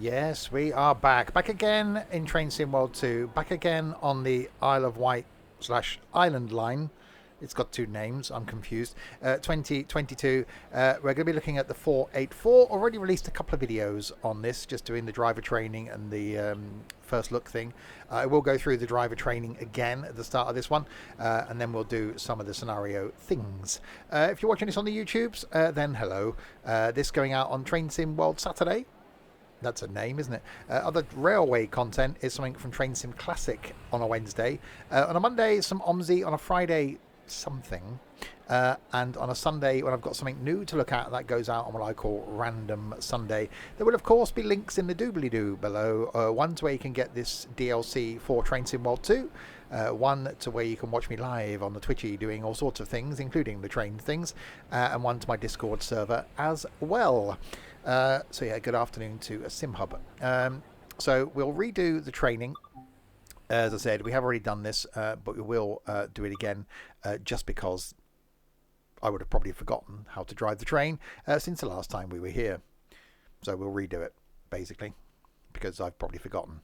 Yes, we are back. Back again in Train Sim World 2. Back again on the Isle of Wight slash Island line. It's got two names. I'm confused. 2022. We're going to be looking at the 484. Already released a couple of videos on this, just doing the driver training and the first look thing. I will go through the driver training again at the start of this one, and then we'll do some of the scenario things. If you're watching this on the YouTubes, then hello. This going out on Train Sim World Saturday. That's a name, isn't it? Other railway content is something from Train Sim Classic on a Wednesday. On a Monday, some OMSI. On a Friday, something. And on a Sunday, when I've got something new to look at, that goes out on what I call Random Sunday. There will, of course, be links in the doobly-doo below. One to where you can get this DLC for Train Sim World 2. One to where you can watch me live on the Twitchy doing all sorts of things, including the train things. And one to my Discord server as well. So yeah, good afternoon to a Sim Hub. So we'll redo the training. As I said, we have already done this, but we will do it again just because I would have probably forgotten how to drive the train since the last time we were here. So we'll redo it, basically, because I've probably forgotten.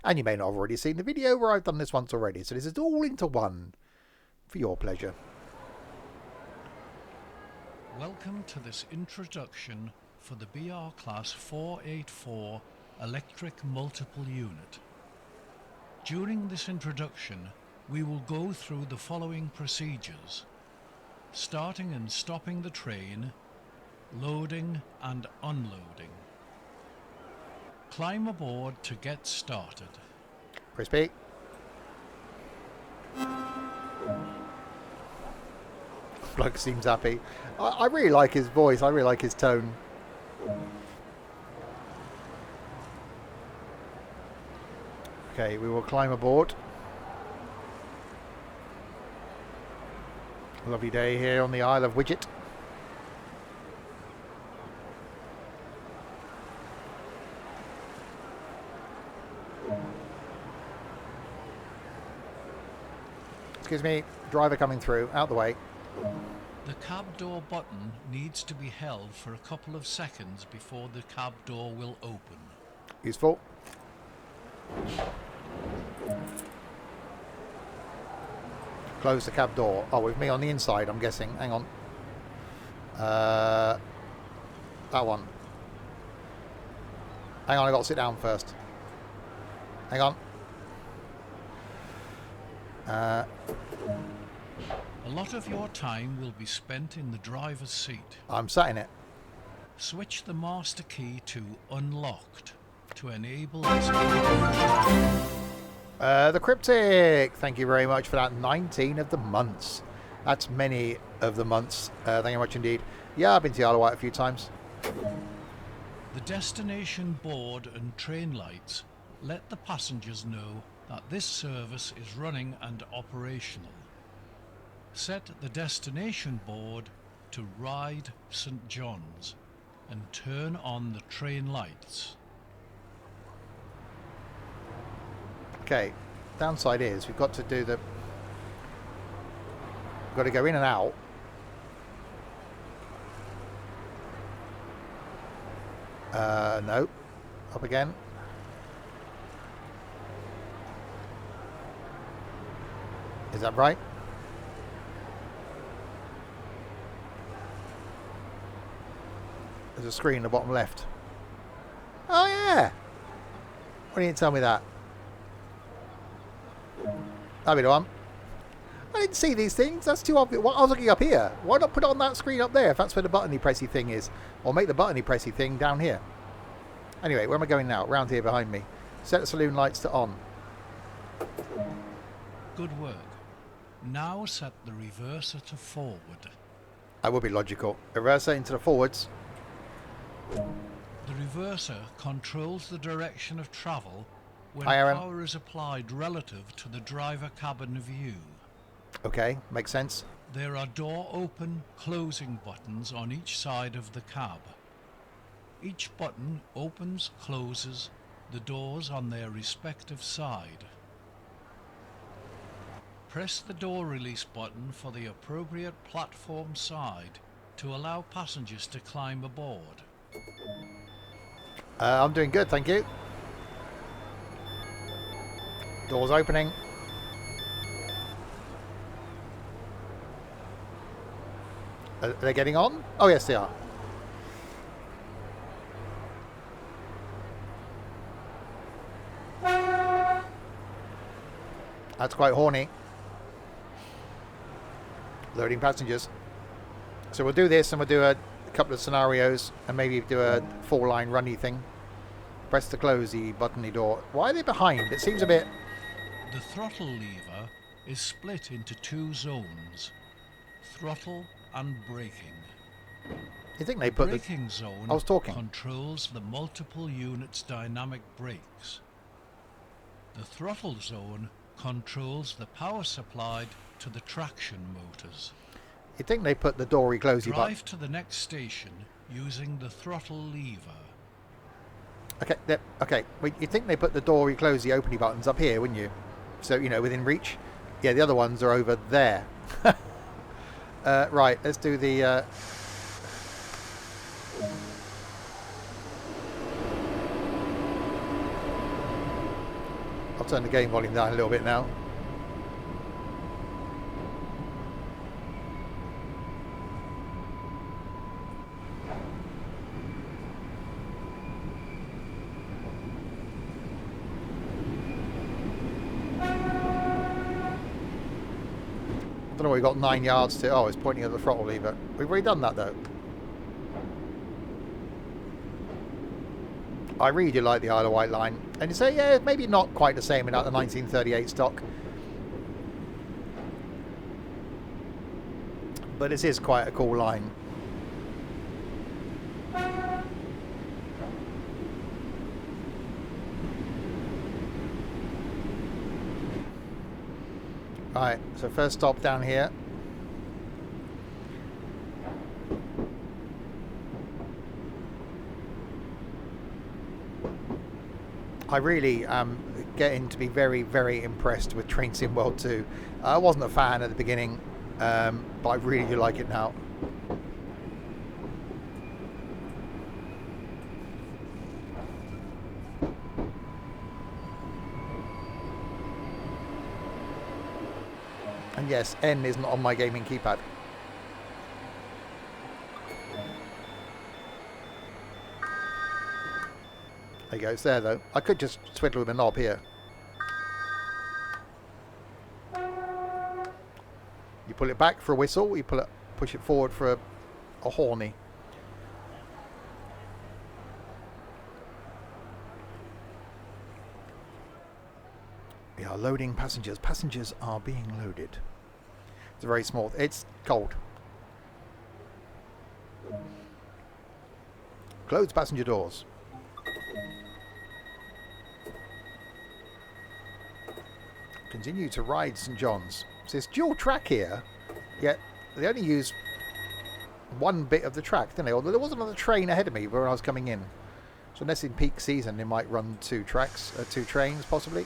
And you may not have already seen the video where I've done this once already. So this is all into one for your pleasure. Welcome to this introduction for the BR Class 484 Electric Multiple Unit. During this introduction, we will go through the following procedures: starting and stopping the train, loading and unloading. Climb aboard to get started. Crispy. Bloke seems happy. I really like his voice. I really like his tone. Okay, we will climb aboard. Lovely day here on the Isle of Widget. Excuse me, driver coming through, out the way. The cab door button needs to be held for a couple of seconds before the cab door will open. Useful. Close the cab door. Oh, with me on the inside, I'm guessing. Hang on. That one. Hang on, I got to sit down first. Hang on. A lot of your time will be spent in the driver's seat. I'm sat in it. Switch the master key to unlocked to enable this. The cryptic. Thank you very much for that. 19 of the months. That's many of the months. Thank you very much indeed. Yeah, I've been to the Isle of Wight a few times. The destination board and train lights let the passengers know that this service is running and operational. Set the destination board to Ride St John's and turn on the train lights. Okay, downside is we've got to do the... We've got to go in and out. No. Up again. Is that right? There's a screen in the bottom left. Oh yeah! Why didn't you tell me that? That'll be the one. I didn't see these things. That's too obvious. Well, I was looking up here. Why not put it on that screen up there if that's where the buttony pressy thing is? Or make the buttony pressy thing down here. Anyway, where am I going now? Round here behind me. Set the saloon lights to on. Good work. Now set the reverser to forward. That would be logical. Reverser into the forwards. The reverser controls the direction of travel when Hi, Aaron. power is applied relative to the driver cabin view. Okay, makes sense. There are door open, closing buttons on each side of the cab. Each button opens, closes the doors on their respective side. Press the door release button for the appropriate platform side to allow passengers to climb aboard. I'm doing good, thank you. Doors opening. Are they getting on? Oh, yes, they are. That's quite horny. Loading passengers. So we'll do this and we'll do a couple of scenarios and maybe do a 4-line runny thing. Press the closey buttony door. Why are they behind? It seems a bit... The throttle lever is split into 2 zones, throttle and braking. You think they The put braking zone I was talking. controls the multiple units' dynamic brakes. The throttle zone controls the power supplied to the traction motors. You think they put the dory closey button? Drive to the next station using the throttle lever. Okay, okay. Well, you think they put the dory closey openy buttons up here, wouldn't you? So, you know, within reach. Yeah, the other ones are over there. Right, let's do the... I'll turn the game volume down a little bit now. I don't know, we've got 9 yards to... Oh, it's pointing at the throttle lever. We've already done that, though. I really do like the Isle of Wight line. And you say, yeah, maybe not quite the same without the 1938 stock. But this is quite a cool line. Right, so first stop down here. I really am getting to be very, very impressed with Train Sim World 2. I wasn't a fan at the beginning, but I really do like it now. And yes, N isn't on my gaming keypad. There you go, it's there though. I could just twiddle with the knob here. You pull it back for a whistle, you push it forward for a horny. We are loading passengers. Passengers are being loaded. It's very small. It's cold. Close passenger doors. Continue to ride St John's. So it's dual track here, yet they only use one bit of the track, didn't they? Although there was another train ahead of me when I was coming in. So unless in peak season they might run 2 tracks, 2 trains possibly.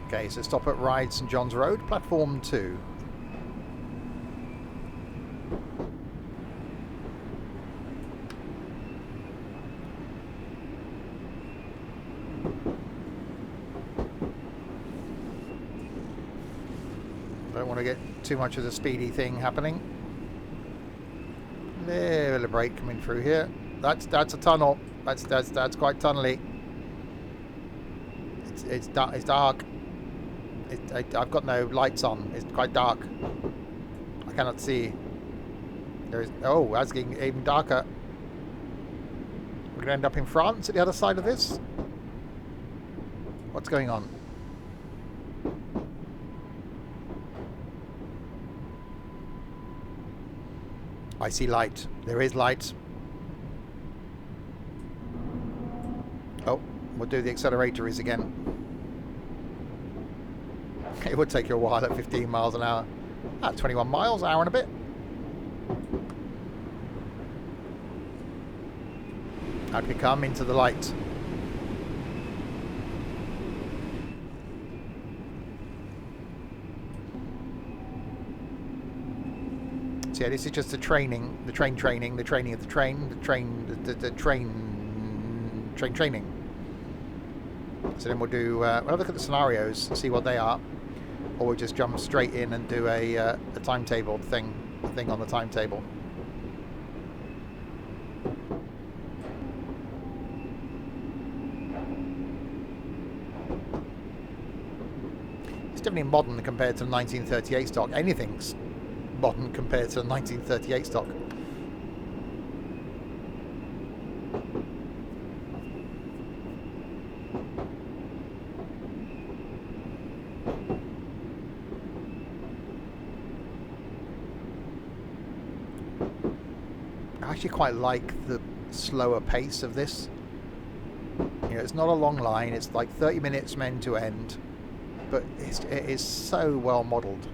Okay, so stop at Ride St John's Road, platform 2. Don't want to get too much of the speedy thing happening. Little break coming through here. That's a tunnel. That's quite tunnely. It's dark. I've got no lights on. It's quite dark. I cannot see. Oh, that's getting even darker. We're going to end up in France at the other side of this. What's going on? I see light. There is light. Oh, we'll do the accelerator is again. It would take you a while at 15 miles an hour. 21 miles, hour and a bit. How do we come into the light? So yeah, this is just the training, the train training, the training of the train, the train training. So then we'll do, we'll have a look at the scenarios, see what they are, or we'll just jump straight in and do a timetable thing on the timetable. It's definitely modern compared to the 1938 stock. Anything's modern compared to the 1938 stock. I actually quite like the slower pace of this. You know, it's not a long line, it's like 30 minutes from end to end, but it is so well modelled.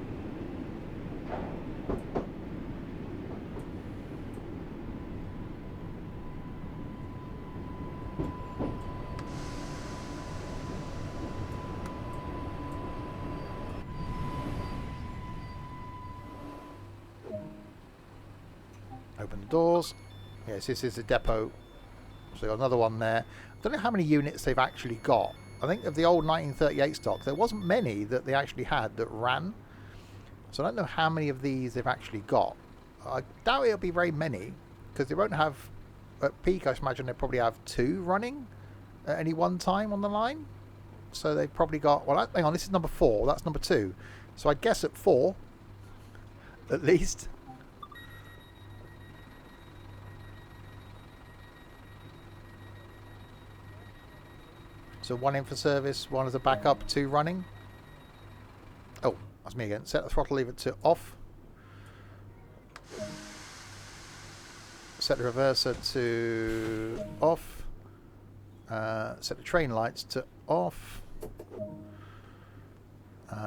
Open the doors. Yes, this is the depot. So got another one there. I don't know how many units they've actually got. I think of the old 1938 stock, there wasn't many that they actually had that ran. So I don't know how many of these they've actually got. I doubt it'll be very many, because they won't have, at peak I imagine they probably have 2 running at any one time on the line. So they've probably got, well hang on, this is number 4, that's number 2. So I'd guess at 4, at least. So 1 in for service, 1 as a backup, 2 running. Oh, that's me again. Set the throttle lever to off. Set the reverser to off. Set the train lights to off.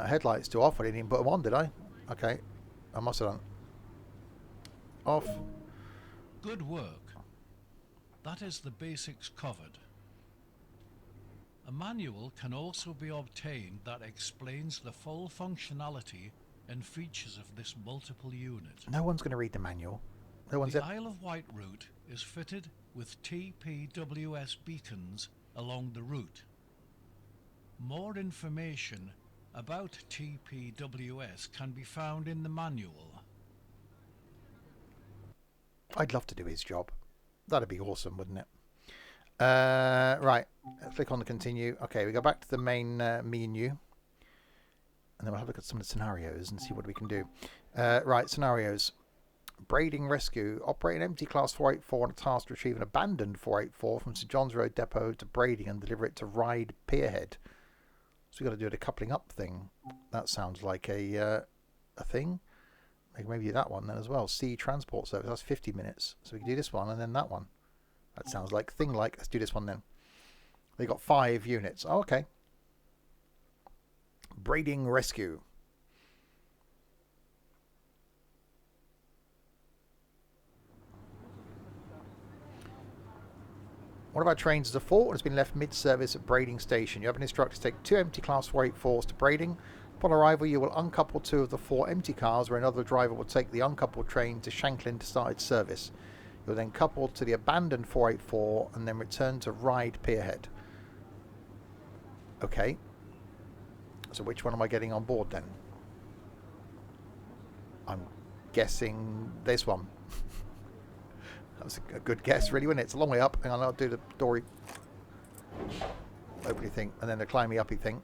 Headlights to off. I didn't even put them on, did I? Okay. I must have done. Off. Good work. That is the basics covered. A manual can also be obtained that explains the full functionality and features of this multiple unit. No one's going to read the manual. No one's. The Isle of Wight route is fitted with TPWS beacons along the route. More information about TPWS can be found in the manual. I'd love to do his job. That'd be awesome, wouldn't it? Right, click on the continue. Okay, we go back to the main menu, and then we'll have a look at some of the scenarios and see what we can do. Right, scenarios. Braiding Rescue. Operate an empty class 484 on a task to retrieve an abandoned 484 from St John's Road Depot to Braiding and deliver it to Ryde Pierhead. So we've got to do the coupling up thing. That sounds like a thing. Maybe that one then as well. Sea Transport Service. That's 50 minutes. So we can do this one and then that one. That sounds like thing like. Let's do this one then. They got 5 units. Oh, okay. Braiding Rescue. One of our trains is a fault and has been left mid-service at Braiding Station. You have been instructed to take 2 empty Class 484s to Braiding. Upon arrival, you will uncouple 2 of the 4 empty cars, where another driver will take the uncoupled train to Shanklin to start its service. You'll then couple to the abandoned 484 and then return to Ryde Pierhead. Okay. So which one am I getting on board then? I'm guessing this one. That was a good guess, really, wasn't it? It's a long way up. Hang on, I'll do the dory opening thing, and then the climbing uppy thing,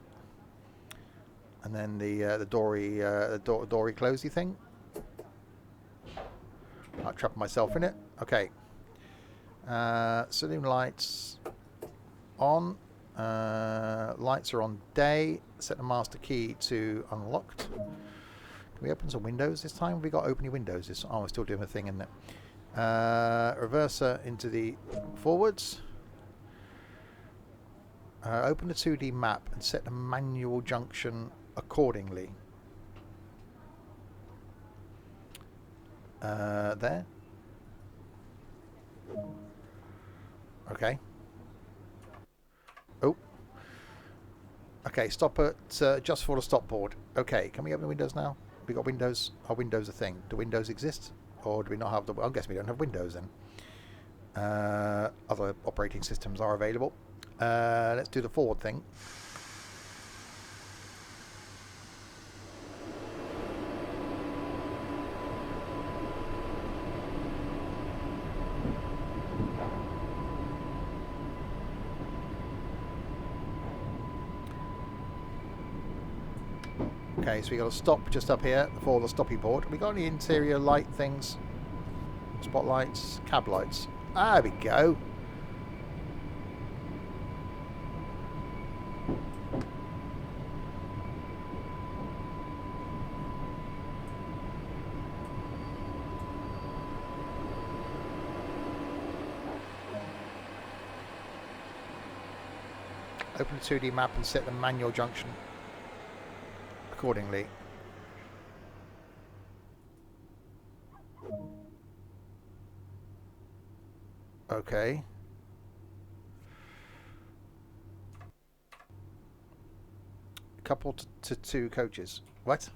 and then the dory closey thing. I'll trap myself in it. Okay. Saloon lights on. Lights are on day. Set the master key to unlocked. Can we open some windows this time? Have we got open your windows? Oh, we're still doing a thing, isn't it? Reverser into the forwards. Open the 2D map and set the manual junction accordingly. There. Okay. Oh. Okay, stop at just for the stop board. Okay, can we open the windows now? We got windows. Are windows a thing? Do windows exist? Or do we not have the... I'm guessing we don't have Windows then. Other operating systems are available. Let's do the forward thing. Okay, so we got to stop just up here for the stopping port. We got any interior light things? Spotlights, cab lights. There we go. Open the 2D map and set the manual junction accordingly. Okay. Couple to 2 coaches. What?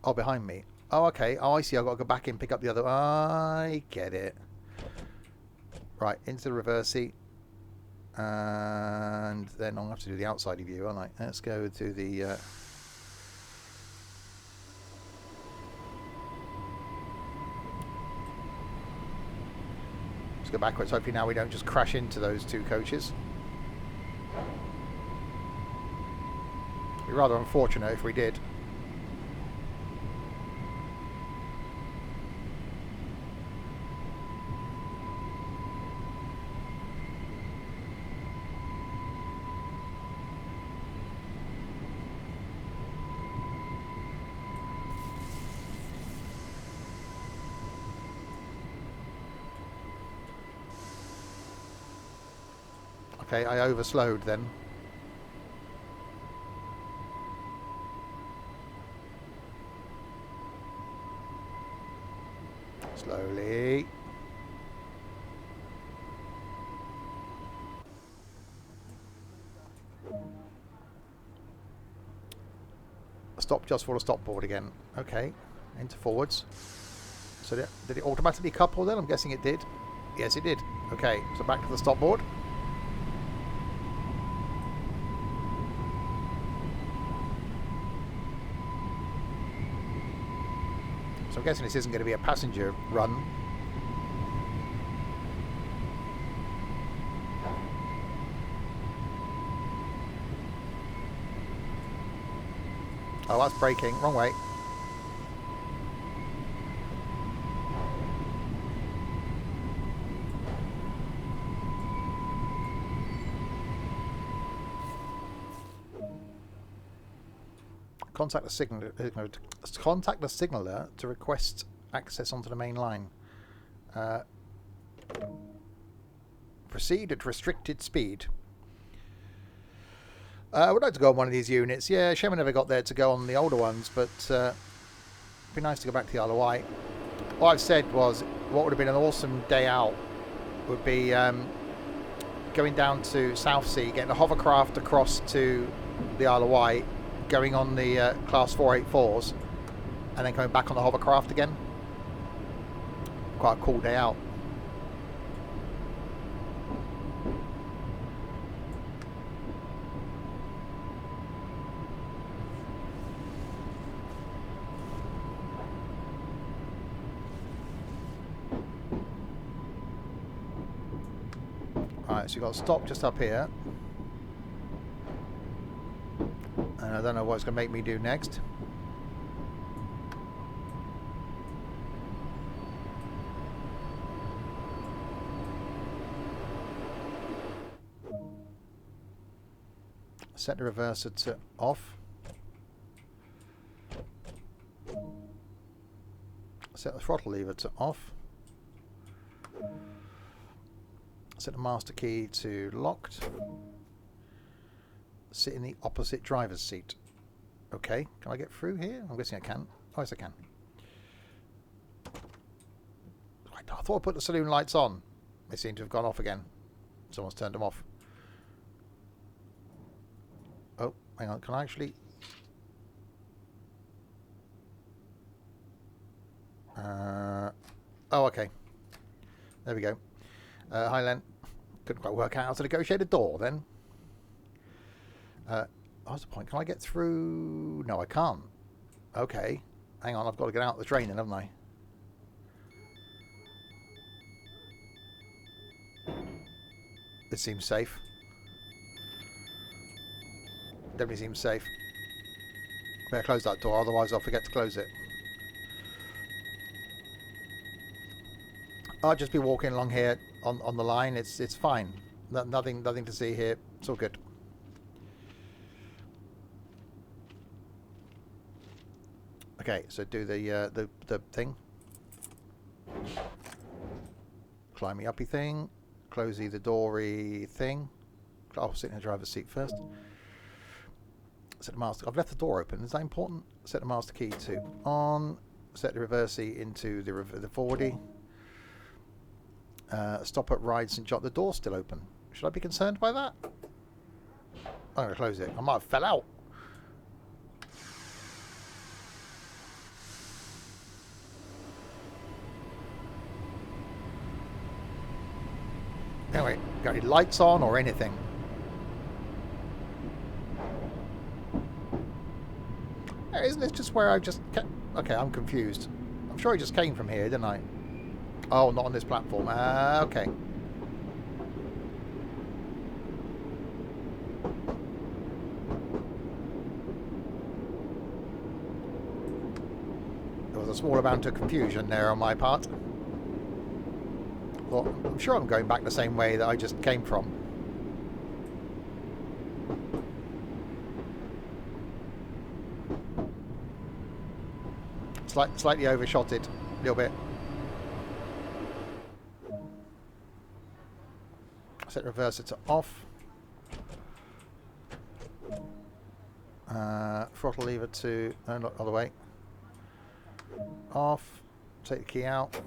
Oh, behind me. Oh, okay. Oh, I see. I've got to go back in and pick up the other. I get it. Right, into the reversey. And then I'll have to do the outside view, aren't I? Let's go to the... Let's go backwards. Hopefully now we don't just crash into those 2 coaches. It'd be rather unfortunate if we did. Okay, I overslowed then. Slowly. Stop just for a stop board again. Okay, into forwards. So did it automatically couple then? I'm guessing it did. Yes, it did. Okay, so back to the stop board. So I'm guessing this isn't going to be a passenger run. Oh, that's braking. Wrong way. Contact the signaller to request access onto the main line. Proceed at restricted speed. I would like to go on one of these units. Yeah, shame I never got there to go on the older ones, but it'd be nice to go back to the Isle of Wight. What I've said was, what would have been an awesome day out would be going down to Southsea, getting a hovercraft across to the Isle of Wight, going on the Class 484s, and then coming back on the hovercraft again. Quite a cool day out. Alright, so you've got to stop just up here. And I don't know what it's going to make me do next. Set the reverser to off. Set the throttle lever to off. Set the master key to locked. Sit in the opposite driver's seat. Okay, can I get through here? I'm guessing I can. Oh, yes, I can. I thought I put the saloon lights on. They seem to have gone off again. Someone's turned them off. Oh, hang on. Can I actually... Oh, okay. There we go. Hi, Len. Couldn't quite work out how to negotiate a door then. What's the point? Can I get through? No, I can't. Okay. Hang on, I've got to get out of the train then, haven't I? This seems safe. Definitely seems safe. Better close that door, otherwise I'll forget to close it. I'll just be walking along here on the line. It's fine. Nothing to see here. It's all good. Okay, so do the thing. Climby uppy thing. Closey the doory thing. I'll sit in the driver's seat first. Set the master. I've left the door open. Is that important? Set the master key to on. Set the reversey into the forwardy. Stop at Ride St. John. The door's still open. Should I be concerned by that? I'm going to close it. I might have fell out. Anyway, got any lights on or anything? Isn't this just where I just... Okay, I'm confused. I'm sure I just came from here, didn't I? Oh, not on this platform. Okay. There was a small amount of confusion there on my part. Well, I'm sure I'm going back the same way that I just came from. Slightly overshot it a little bit. Set reverser to off. Throttle lever to... No, not other way. Off. Take the key out.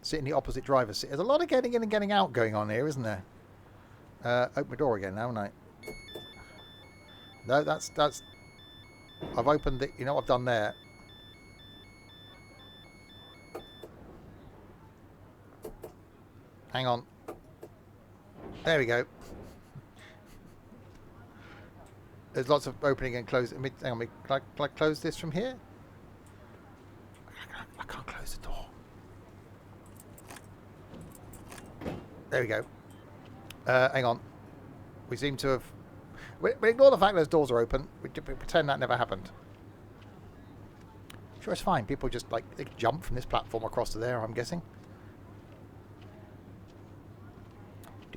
Sit in the opposite driver's seat. There's a lot of getting in and getting out going on here, isn't there? Open the door again, haven't I? No, that's... I've opened it. You know what I've done there? Hang on. There we go. There's lots of opening and closing. Hang on, can I close this from here? I can't close the door. There we go. Hang on. We seem to have... We ignore the fact those doors are open. We pretend that never happened. Sure, it's fine. People just, like, they jump from this platform across to there, I'm guessing.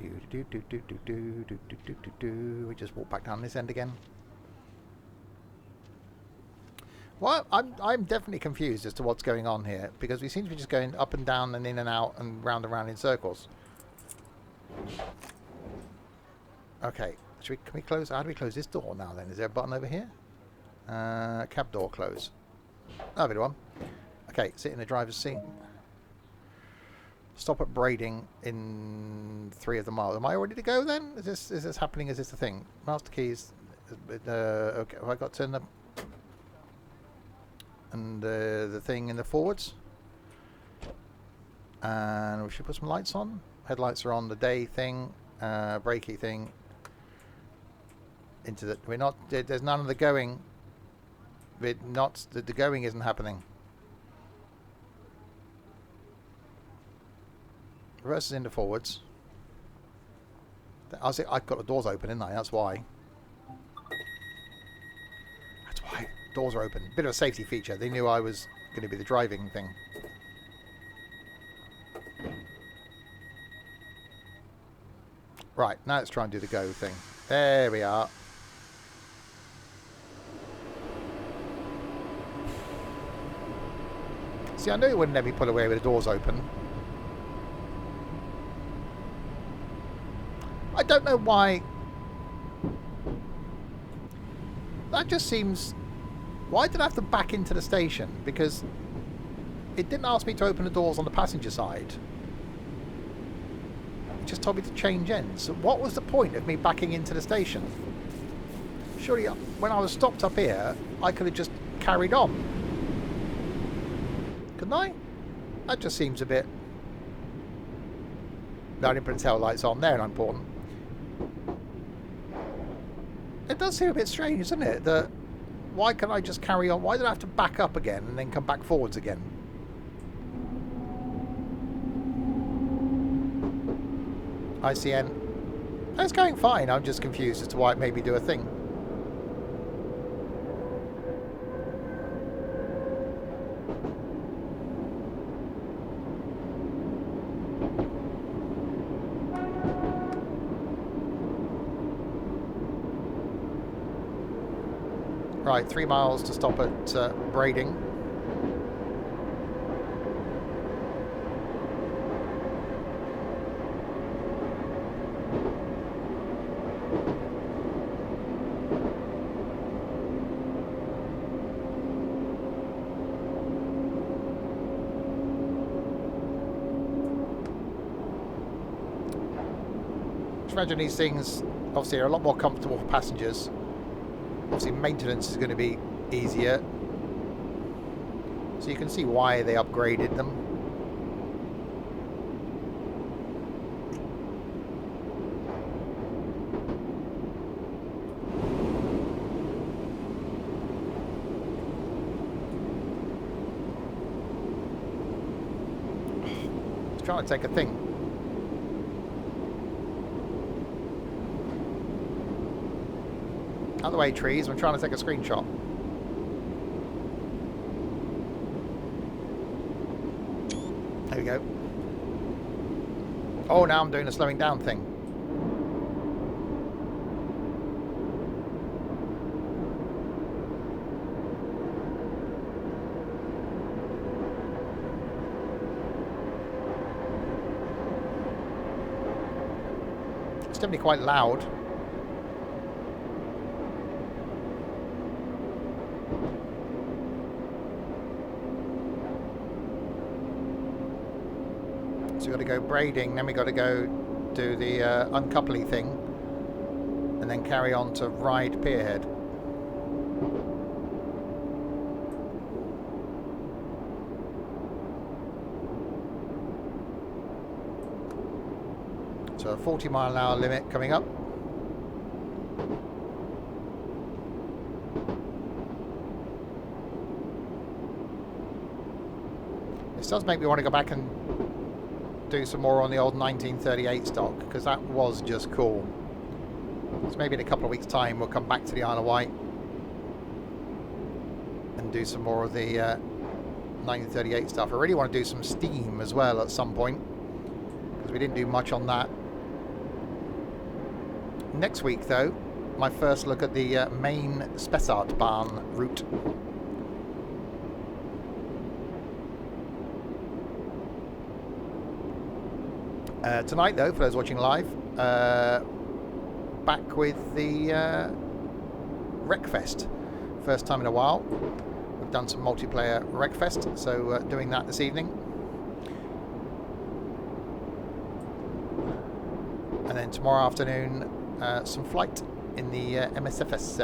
We just walk back down this end again. Well, I'm definitely confused as to what's going on here, because we seem to be just going up and down and in and out and round in circles. Okay. Can we close? How do we close this door now then? Is there a button over here? Cab door close. Oh, bit of one. Okay, sit in the driver's seat. Stop at Braiding in 3 of the miles. Am I ready to go then? Is this happening? Is this the thing? Master keys. Okay, have I got to turn the... And the thing in the forwards. And we should put some lights on. Headlights are on. The day thing. Brakey thing. Into the... We're not... There's none of the going. We're not... The going isn't happening. Reverse is into forwards. I've got the doors open, didn't I? That's why. That's why. Doors are open. Bit of a safety feature. They knew I was going to be the driving thing. Right, now let's try and do the go thing. There we are. See, I knew it wouldn't let me pull away with the doors open. I don't know why. That just seems... Why did I have to back into the station? Because it didn't ask me to open the doors on the passenger side. It just told me to change ends. So what was the point of me backing into the station? Surely when I was stopped up here, I could have just carried on. Couldn't I? That just seems a bit... No, I didn't put the tail lights on. They're not important. It does seem a bit strange, doesn't it? That why can't I just carry on? Why did I have to back up again and then come back forwards again? ICN. It's going fine. I'm just confused as to why it made me do a thing. Right, 3 miles to stop at Braiding. Just imagine these things obviously are a lot more comfortable for passengers. Obviously maintenance is going to be easier, so you can see why they upgraded them. Just trying to take a thing. Out of the way, trees. I'm trying to take a screenshot. There we go. Oh, now I'm doing a slowing down thing. It's definitely quite loud. So we've got to go braiding, then we've got to go do the uncoupling thing, and then carry on to Ride Pierhead. So a 40-mile-an-hour limit coming up. This does make me want to go back and do some more on the old 1938 stock, because that was just cool. So maybe in a couple of weeks time we'll come back to the Isle of Wight and do some more of the 1938 stuff. I really want to do some steam as well at some point, because we didn't do much on that. Next week though, my first look at the main Spessartbahn route. Tonight though, for those watching live, back with the Wreckfest. First time in a while. We've done some multiplayer Wreckfest, so doing that this evening. And then tomorrow afternoon, some flight in the FFS.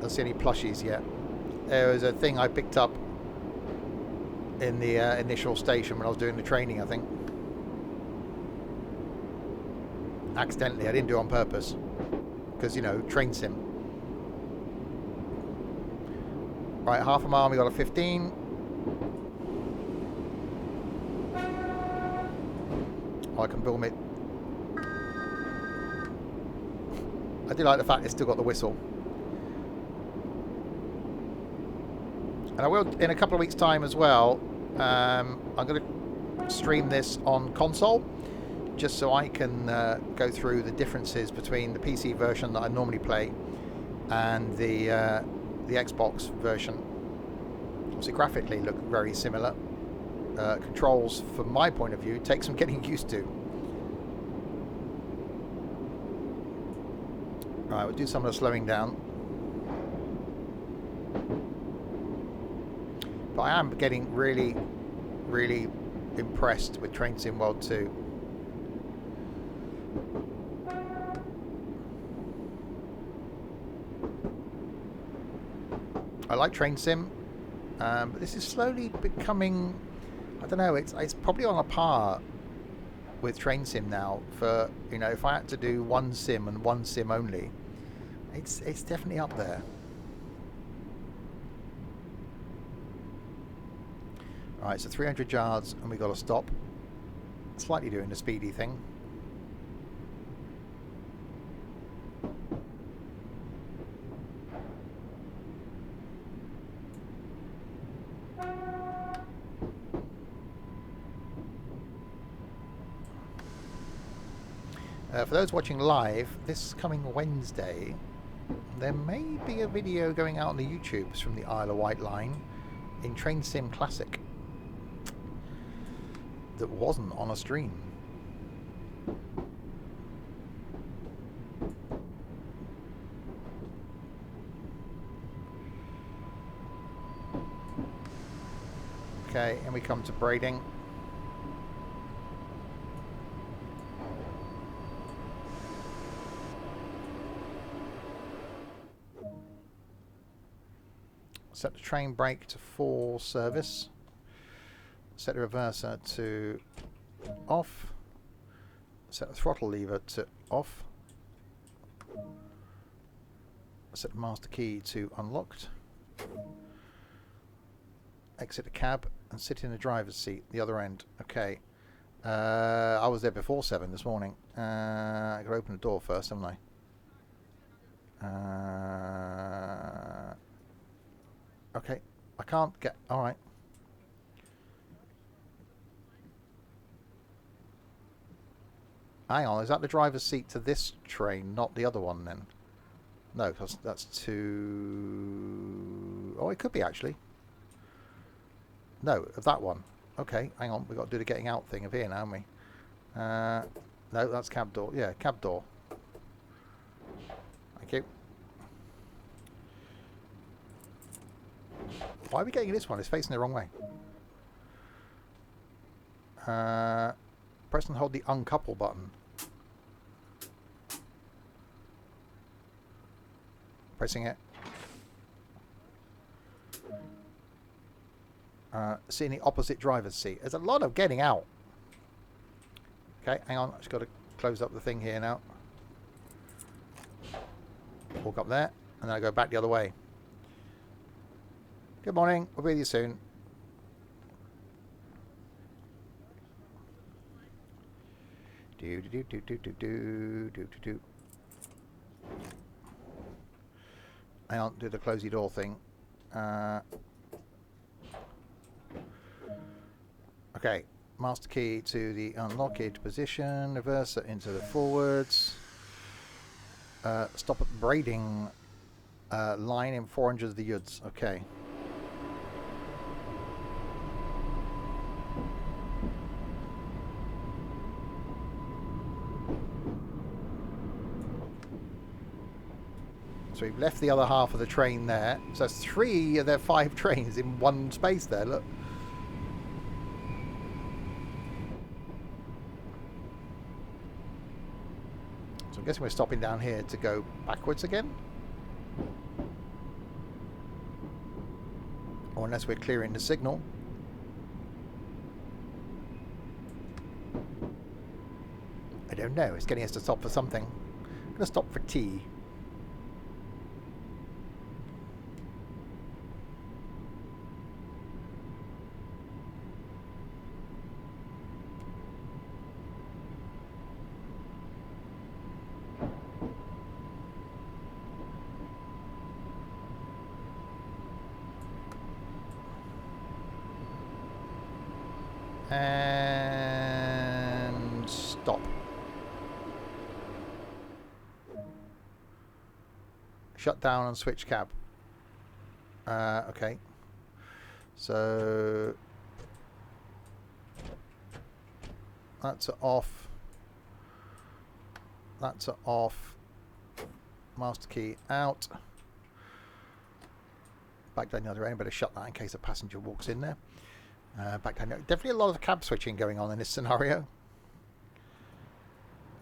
Don't see any plushies yet. There was a thing I picked up in the initial station when I was doing the training, I think. Accidentally, I didn't do it on purpose, because, you know, train sim. Right, half a mile, we got a 15. Oh, I can boom it. I do like the fact it's still got the whistle. And I will, in a couple of weeks' time as well, I'm going to stream this on console, just so I can go through the differences between the PC version that I normally play and the Xbox version. Obviously, graphically look very similar. Controls, from my point of view, take some getting used to. Right, we'll do some of the slowing down. But I am getting really, really impressed with Train Sim World 2. I like train sim, but this is slowly becoming, I don't know, it's probably on a par with train sim now. For, you know, if I had to do one sim and one sim only, it's definitely up there. Alright, so 300 yards and we got to stop. Slightly doing the speedy thing. For those watching live, this coming Wednesday, there may be a video going out on the YouTubes from the Isle of Wight line in Train Sim Classic that wasn't on a stream. Okay, and we come to Braiding. Set the train brake to full service. Set the reverser to off. Set the throttle lever to off. Set the master key to unlocked. Exit the cab and sit in the driver's seat, the other end. Okay. I was there before 7 this morning. I gotta open the door first, haven't I? Okay. I can't get... Alright. Hang on, is that the driver's seat to this train, not the other one then? No, that's to... Oh, it could be actually. No, of that one. Okay, hang on, we've got to do the getting out thing of here now, haven't we? No, that's cab door. Yeah, cab door. Thank you. Why are we getting this one? It's facing the wrong way. Press and hold the uncouple button. Pressing it. Sit in the opposite driver's seat. There's a lot of getting out. Okay, hang on. I've just got to close up the thing here now. Walk up there, and then I go back the other way. Good morning. We'll be with you soon. Do do do do do do do do do. Hang on, do the closey door thing. Okay, master key to the unlocked position, reverser into the forwards. Stop at braiding line in 400 of the Yuds. Okay. So we've left the other half of the train there. So that's 3 of their 5 trains in one space there, look. So I'm guessing we're stopping down here to go backwards again. Or unless we're clearing the signal. I don't know, it's getting us to stop for something. I'm going to stop for tea. And stop. Shut down and switch cab. Okay. So that's off. That's off. Master key out. Back down the other end. Better shut that in case a passenger walks in there. Back down. Definitely a lot of cab switching going on in this scenario.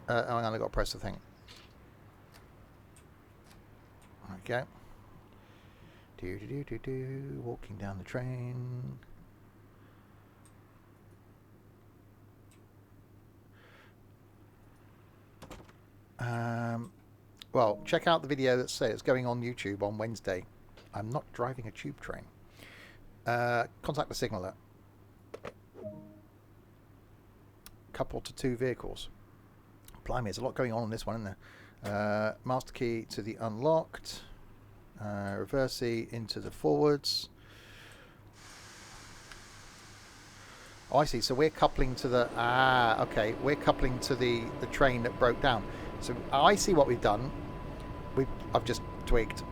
Hang on, I've got to press the thing. Okay. Walking down the train. Well, check out the video that's going on YouTube on Wednesday. I'm not driving a tube train. Contact the signaller. Couple to 2 vehicles. Blimey, there's a lot going on this one, isn't there? Master key to the unlocked. Reverse into the forwards. Oh, I see. So we're coupling to the... okay. We're coupling to the train that broke down. So I see what we've done. I've just twigged.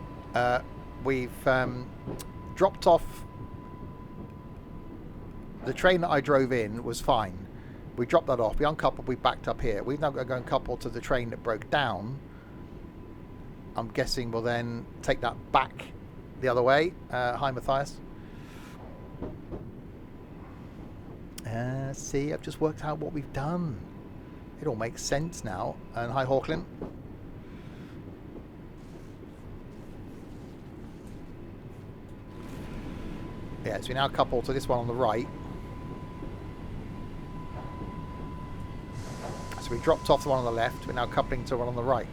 We've dropped off... The train that I drove in was fine. We dropped that off. We uncoupled. We backed up here. We've now got to go and couple to the train that broke down. I'm guessing we'll then take that back the other way. Hi, Matthias. See, I've just worked out what we've done. It all makes sense now. And hi, Hawklin. Yeah, so we now couple to this one on the right. So we dropped off the one on the left. We're now coupling to one on the right.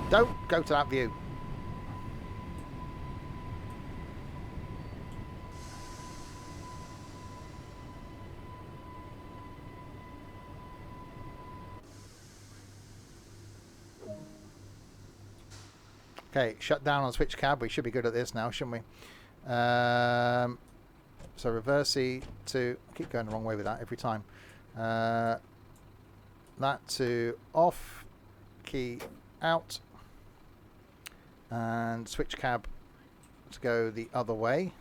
Don't go to that view. Okay, shut down on switch cab. We should be good at this now, shouldn't we? So reverse E to... I keep going the wrong way with that every time. That to off, key out, and switch cab to go the other way.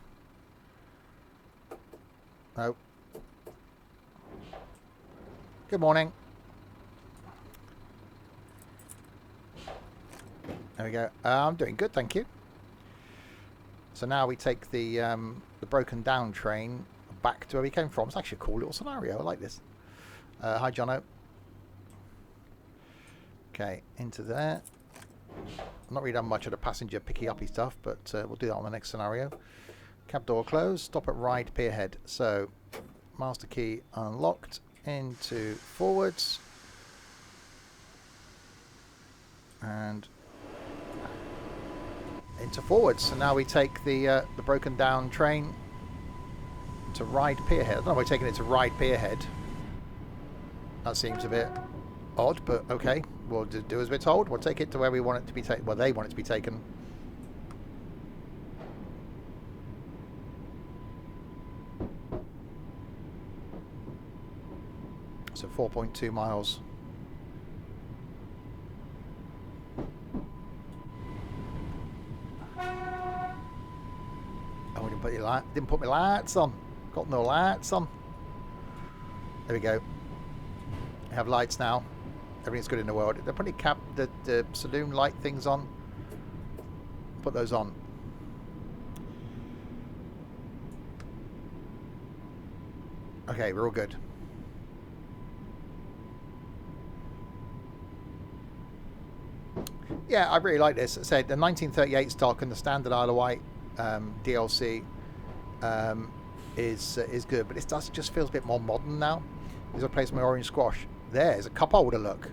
No. Good morning. There we go. I'm doing good, thank you. So now we take the broken down train back to where we came from. It's actually a cool little scenario. I like this. Hi, Jono. Okay, into there. I'm not really done much of the passenger picky-uppy stuff, but we'll do that on the next scenario. Cab door closed. Stop at right pier head. So master key unlocked. Into forwards. And into forwards. So now we take the broken down train to Ryde Pierhead. I don't know if we're taking it to Ryde Pierhead. That seems a bit odd, but okay. We'll do as we're told. We'll take it to where we want it to be taken. Well, they want it to be taken. So 4.2 miles. Oh, didn't put my lights on. Got no lights on. There we go. I have lights now. Everything's good in the world. They're putting the saloon light things on. Put those on. Okay, we're all good. Yeah, I really like this. I said the 1938 stock and the standard Isle of Wight DLC is good, but it just feels a bit more modern now. There's a place my orange squash. There's a cup holder, look.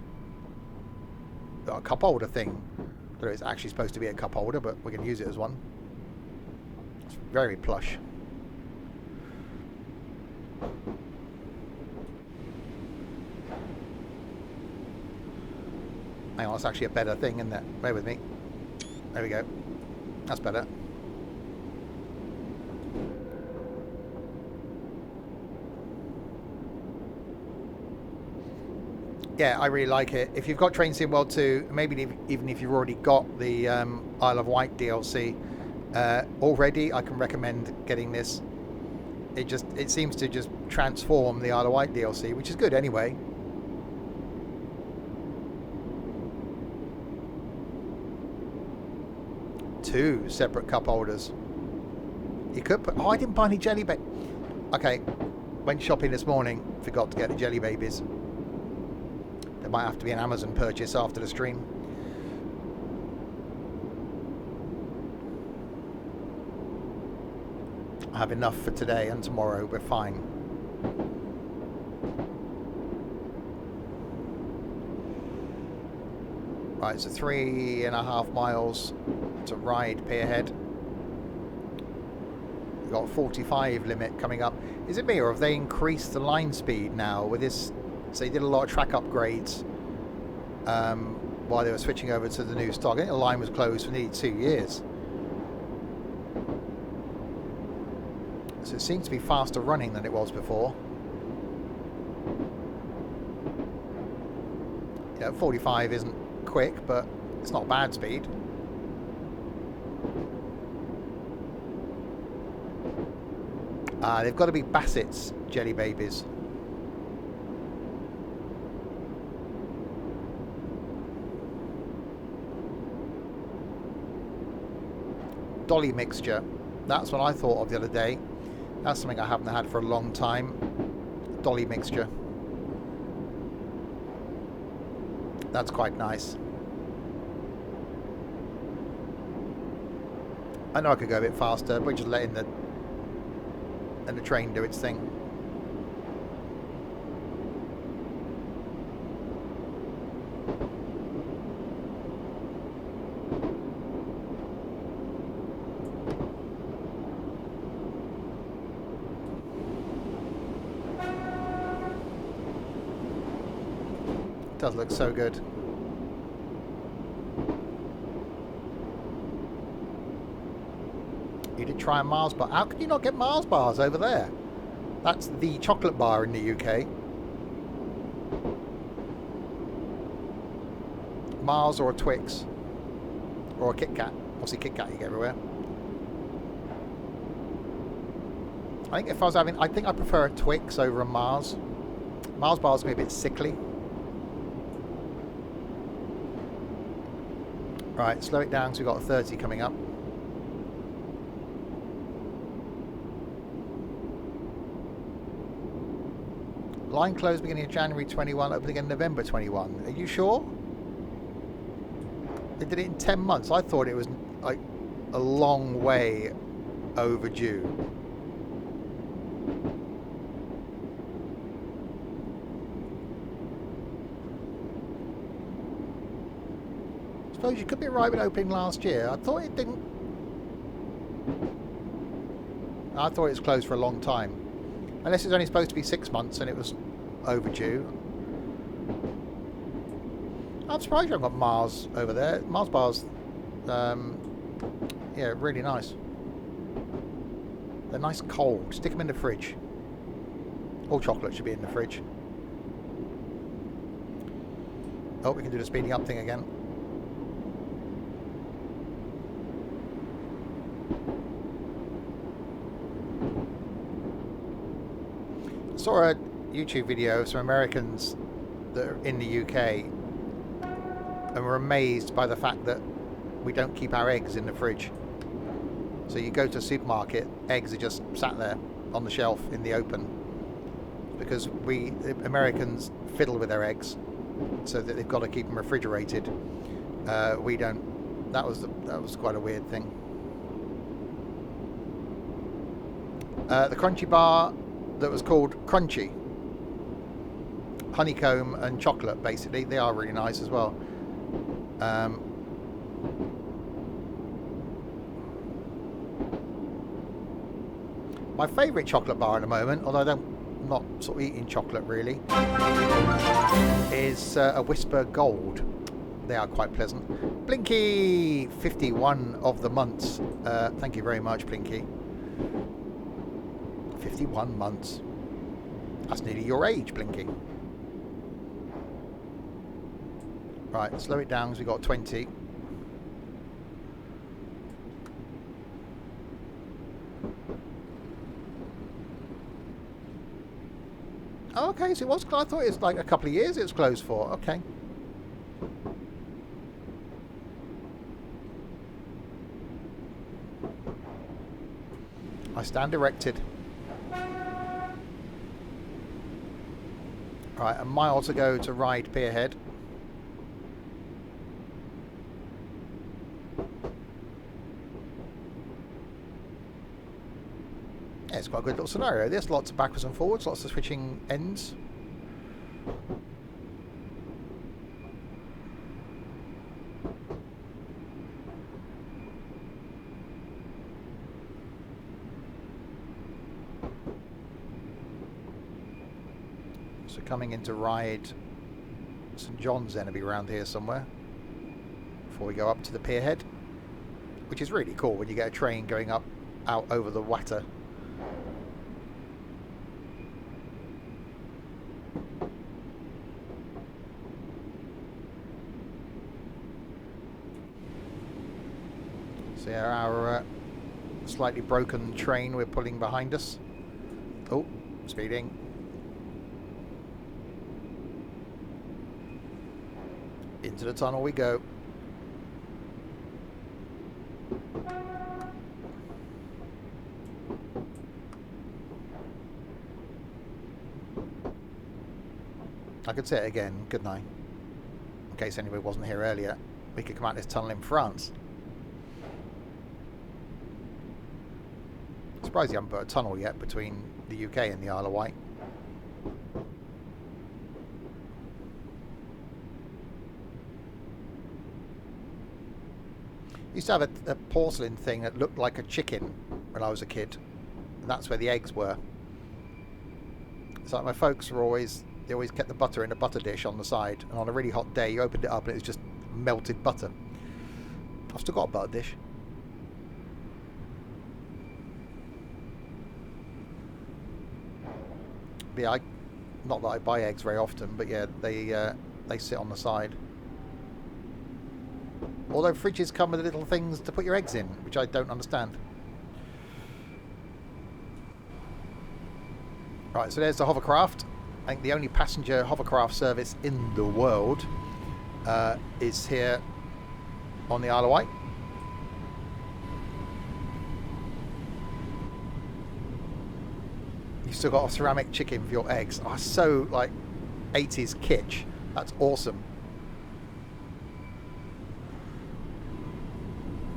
Got a cup holder thing. I don't know if it's actually supposed to be a cup holder, but we're going to use it as one. It's very plush. Hang on, that's actually a better thing, isn't it? Bear with me. There we go. That's better. Yeah, I really like it. If you've got Train Sim World 2, maybe even if you've already got the Isle of Wight DLC already, I can recommend getting this. It seems to just transform the Isle of Wight DLC, which is good anyway. 2 separate cup holders. You could put... Oh, I didn't buy any jelly babies. Okay, went shopping this morning, forgot to get the jelly babies. There might have to be an Amazon purchase after the stream. I have enough for today and tomorrow, we're fine. Right, so 3.5 miles to ride Pierhead. We've got a 45 limit coming up. Is it me, or have they increased the line speed now with this? So they did a lot of track upgrades while they were switching over to the new stock. I think the line was closed for nearly 2 years. So it seems to be faster running than it was before. Yeah, 45 isn't quick, but it's not bad speed. They've got to be Bassett's jelly babies. Dolly mixture. That's what I thought of the other day. That's something I haven't had for a long time. Dolly mixture. That's quite nice. I know I could go a bit faster, but just letting the train do its thing. Does look so good. You did try a Mars bar. How could you not get Mars bars over there? That's the chocolate bar in the UK. Mars or a Twix. Or a Kit Kat. Obviously Kit Kat you get everywhere. I think if I was having... I think I prefer a Twix over a Mars. Mars bars can be a bit sickly. Right, slow it down because we've got a 30 coming up. Line closed beginning of January 21, opening in November 21. Are you sure? They did it in 10 months. I thought it was like a long way overdue. I suppose you could be right with opening last year. I thought it didn't. I thought it was closed for a long time. Unless it's only supposed to be 6 months and it was overdue. I'm surprised you haven't got Mars over there. Mars bars, yeah, really nice. They're nice cold. Stick them in the fridge. All chocolate should be in the fridge. Oh, we can do the speeding up thing again. I saw a YouTube video of some Americans that are in the UK and were amazed by the fact that we don't keep our eggs in the fridge. So you go to a supermarket, eggs are just sat there on the shelf in the open because the Americans fiddle with their eggs so that they've got to keep them refrigerated. We don't. That was quite a weird thing. The crunchy bar that was called Crunchy, honeycomb and chocolate, basically. They are really nice as well. My favourite chocolate bar at the moment, although I'm not sort of eating chocolate really, is a Whisper Gold. They are quite pleasant. Blinky, 51 of the months. Thank you very much, Blinky. 51 months. That's nearly your age, Blinky. Right, slow it down because we've got 20. Oh, okay, so it was. I thought it was like a couple of years it was closed for. Okay. I stand erected. Right, a mile to go to Ride Pierhead. Yeah, it's quite a good little scenario. There's lots of backwards and forwards, lots of switching ends. So coming into Ride St John's then will be around here somewhere before we go up to the Pierhead, which is really cool when you get a train going up out over the water. So yeah, our slightly broken train we're pulling behind us. Oh, speeding. Into the tunnel we go. I could say it again, couldn't I? In case anybody wasn't here earlier. We could come out this tunnel in France. Surprised you haven't put a tunnel yet between the UK and the Isle of Wight. Used to have a porcelain thing that looked like a chicken when I was a kid, and that's where the eggs were. It's like my folks were they always kept the butter in a butter dish on the side, and on a really hot day you opened it up and it was just melted butter. I've still got a butter dish. But yeah, not that I buy eggs very often, but yeah, they sit on the side. Although fridges come with little things to put your eggs in, which I don't understand. Right, so there's the hovercraft. I think the only passenger hovercraft service in the world is here on the Isle of Wight. You've still got a ceramic chicken for your eggs. Oh, so like 80s kitsch. That's awesome.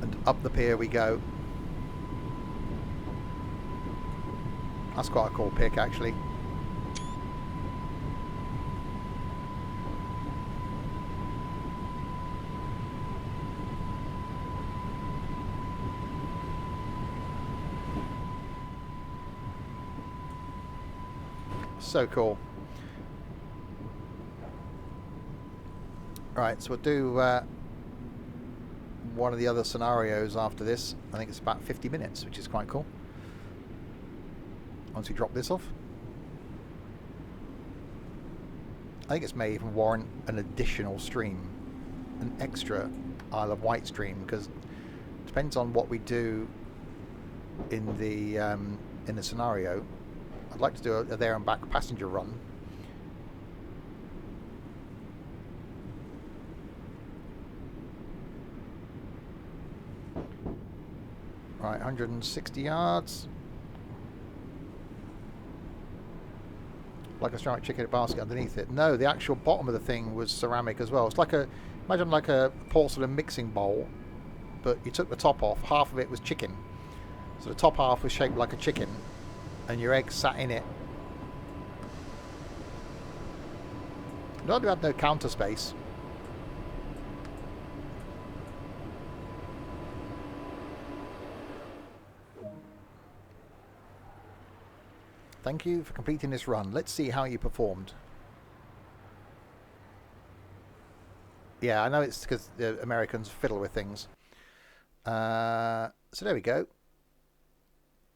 And up the pier we go. That's quite a cool pick, actually. So cool. Right, so we'll do one of the other scenarios after this. I think it's about 50 minutes, which is quite cool. Once we drop this off. I think it may even warrant an additional stream, an extra Isle of Wight stream, because it depends on what we do in the scenario. I'd like to do a there and back passenger run. Right, 160 yards. Like a ceramic chicken basket underneath it. No, the actual bottom of the thing was ceramic as well. It's like imagine like a porcelain mixing bowl, but you took the top off. Half of it was chicken. So the top half was shaped like a chicken, and your eggs sat in it. No, you had no counter space. Thank you for completing this run. Let's see how you performed. Yeah, I know it's because the Americans fiddle with things. So there we go.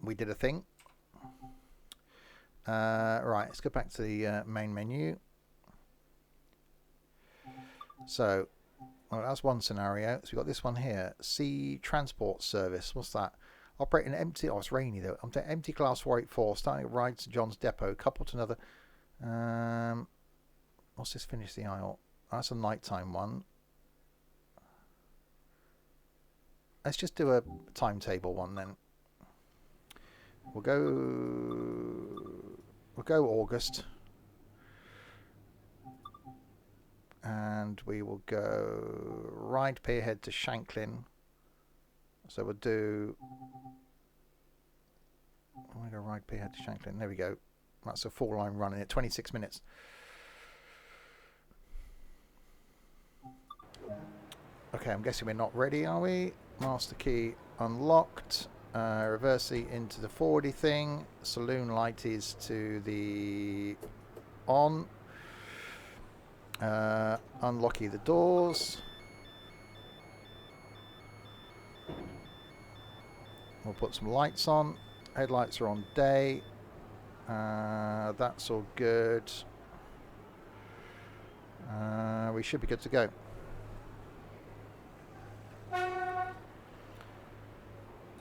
We did a thing. Right, let's go back to the main menu. So, well, that's one scenario. So we've got this one here. Sea Transport Service. What's that? Operate an empty... Oh, it's rainy though. Empty class 484. Starting at Ride St John's Depot. Coupled to another... what's this? Finish the aisle. Oh, that's a nighttime one. Let's just do a timetable one then. We'll go August. And we will go right pierhead to Shanklin. So we'll do... I'm going to go right pierhead to Shanklin. There we go. That's a 4-line run in it. 26 minutes. Okay, I'm guessing we're not ready, are we? Master key unlocked. Reversey into the 40 thing. Saloon light is to the on. Unlocky the doors. We'll put some lights on. Headlights are on day. That's all good. We should be good to go.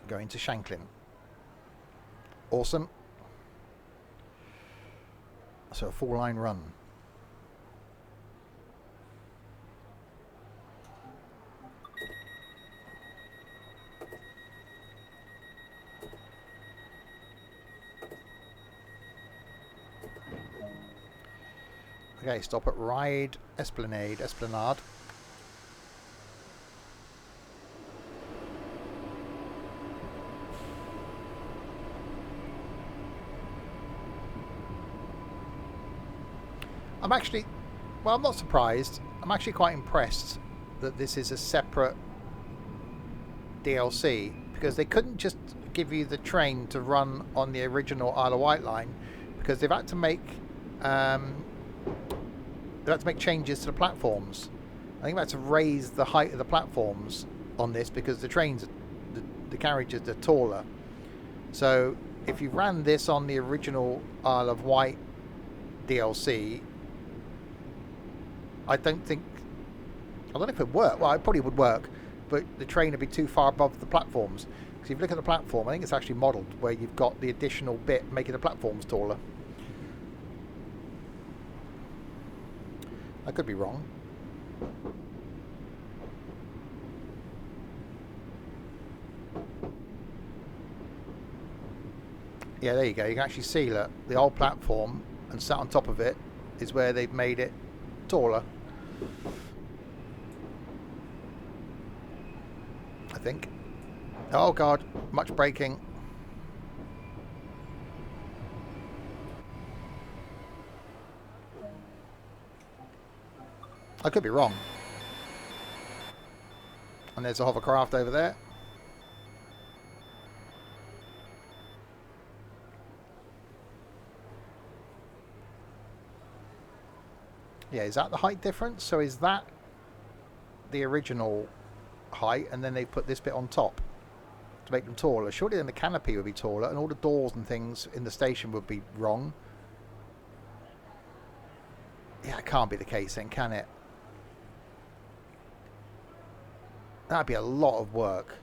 Going to Shanklin. Awesome. So a 4-line run. Okay, stop at Ride Esplanade. I'm actually, well, I'm not surprised. I'm actually quite impressed that this is a separate DLC, because they couldn't just give you the train to run on the original Isle of Wight line, because they've had to make changes to the platforms. I think they've had to raise the height of the platforms on this because the trains, the carriages are taller. So if you ran this on the original Isle of Wight DLC, I don't know if it would work. Well, it probably would work, but the train would be too far above the platforms. Because if you look at the platform, I think it's actually modelled where you've got the additional bit making the platforms taller. I could be wrong. Yeah, there you go. You can actually see that the old platform, and sat on top of it is where they've made it taller. I think. Oh god, much braking. I could be wrong. And there's a hovercraft over there. Yeah, is that the height difference? So is that the original height, and then they put this bit on top to make them taller? Surely then the canopy would be taller, and all the doors and things in the station would be wrong. Yeah, it can't be the case then, can it? That'd be a lot of work.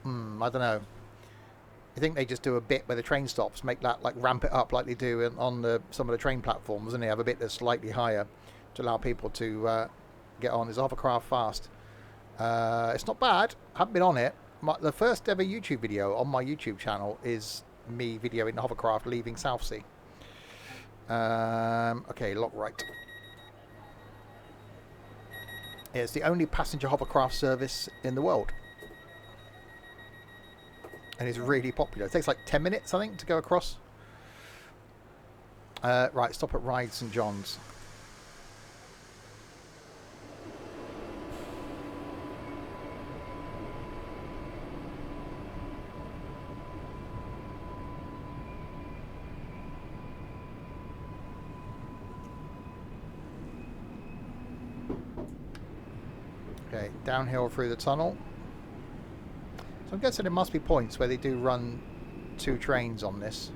I don't know. I think they just do a bit where the train stops, make that, like, ramp it up like they do on some of the train platforms, and they have a bit that's slightly higher to allow people to get on. There's a hovercraft fast. It's not bad. I haven't been on it. The first ever YouTube video on my YouTube channel is me videoing the hovercraft leaving Southsea. Okay, lock right. Yeah, it's the only passenger hovercraft service in the world. And it's really popular. It takes like 10 minutes, I think, to go across. Right, stop at Ride St John's. Okay, downhill through the tunnel. So I'm guessing there must be points where they do run 2 trains on this.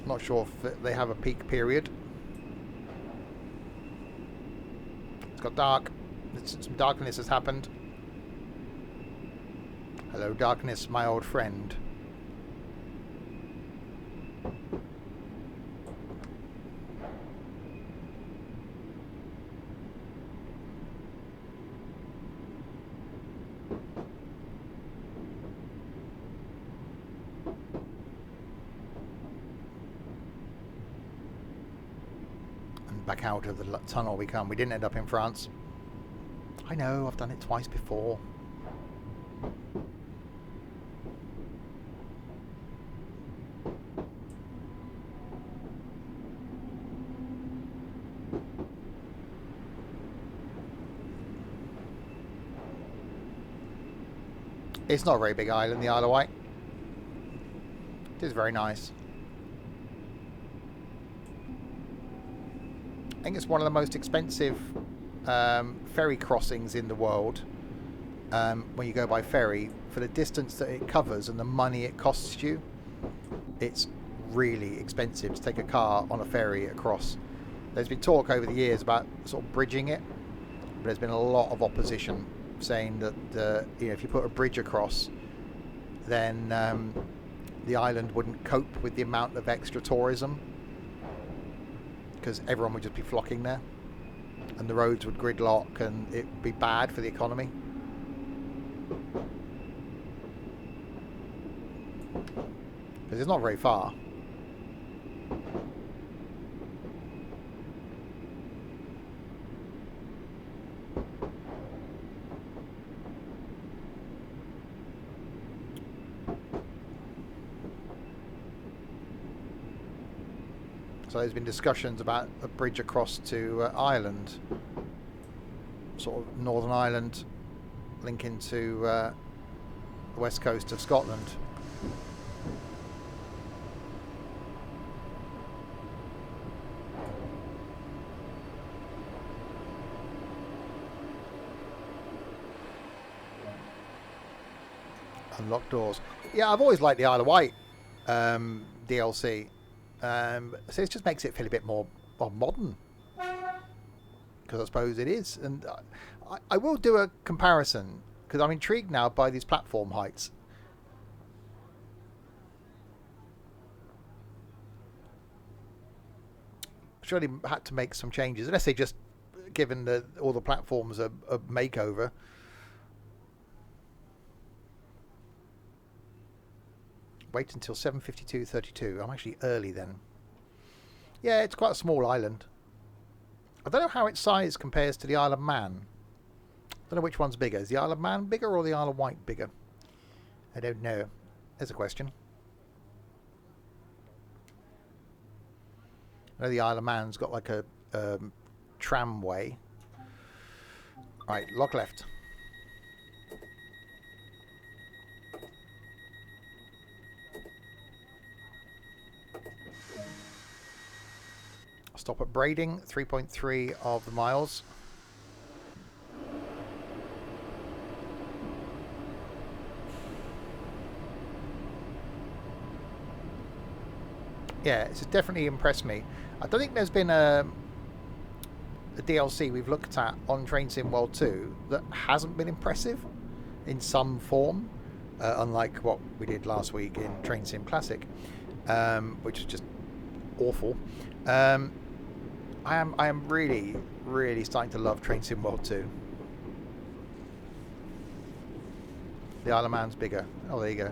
Not sure if they have a peak period. It's got dark. Some darkness has happened. Hello, darkness, my old friend. back out of the tunnel we come. We didn't end up in France. I know, I've done it twice before. It's not a very big island, the Isle of Wight. It is very nice. I think it's one of the most expensive ferry crossings in the world when you go by ferry. For the distance that it covers and the money it costs you, it's really expensive to take a car on a ferry across. There's been talk over the years about sort of bridging it, but there's been a lot of opposition saying that if you put a bridge across, then the island wouldn't cope with the amount of extra tourism, because everyone would just be flocking there and the roads would gridlock and it would be bad for the economy. Because it's not very far. So there's been discussions about a bridge across to Ireland, sort of Northern Ireland, linking to the west coast of Scotland. Unlocked doors. Yeah, I've always liked the Isle of Wight DLC. So it just makes it feel a bit more modern, because I suppose it is. And I will do a comparison, because I'm intrigued now by these platform heights. Surely had to make some changes, unless they just given all the platforms a makeover. Wait until 7:52:32. I'm actually early then. Yeah, it's quite a small island. I don't know how its size compares to the Isle of Man. I don't know which one's bigger. Is the Isle of Man bigger or the Isle of Wight bigger? I don't know. There's a question. I know the Isle of Man's got like a tramway. Right, lock left. Stop at Braiding, 3.3 of the miles. Yeah, it's definitely impressed me. I don't think there's been a DLC we've looked at on Train Sim World 2 that hasn't been impressive in some form, unlike what we did last week in Train Sim Classic, which is just awful. I am really, really starting to love Train Sim World 2. The Isle of Man's bigger. Oh, there you go.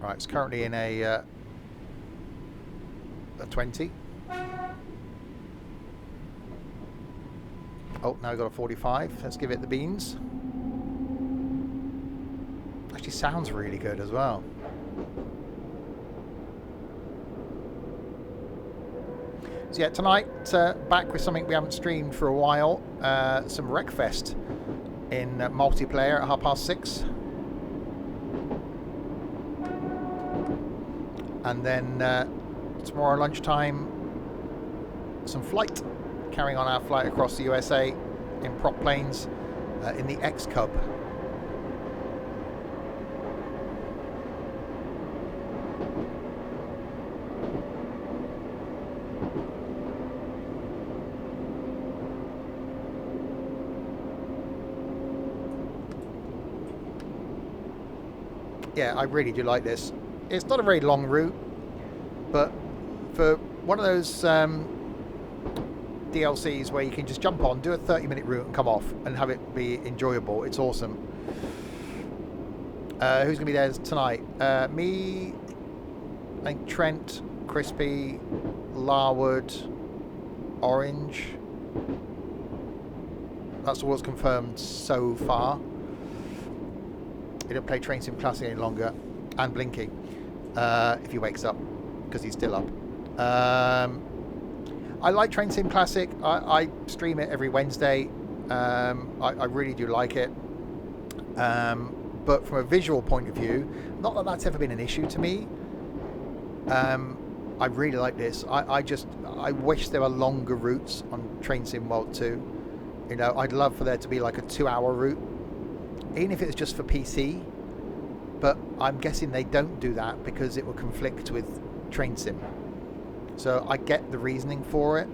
Right, it's currently in a 20. Oh, now we've got a 45. Let's give it the beans. Actually sounds really good as well. So yeah, tonight back with something we haven't streamed for a while. Some Wreckfest in multiplayer at 6:30. And then tomorrow lunchtime, some flight, carrying on our flight across the USA in prop planes in the X-Cub. Yeah, I really do like this. It's not a very long route, but for one of those DLCs where you can just jump on, do a 30-minute route and come off and have it be enjoyable, it's awesome. Who's going to be there tonight? Me, I think Trent, Crispy, Larwood, Orange. That's all that's confirmed so far. He don't play Train Sim Classic any longer. And Blinky, if he wakes up, because he's still up. I like Train Sim Classic. I stream it every Wednesday. I really do like it. But from a visual point of view, not that that's ever been an issue to me. I really like this. I wish there were longer routes on Train Sim World 2. You know, I'd love for there to be like a 2-hour route, even if it's just for PC. But I'm guessing they don't do that because it will conflict with Train Sim. So I get the reasoning for it.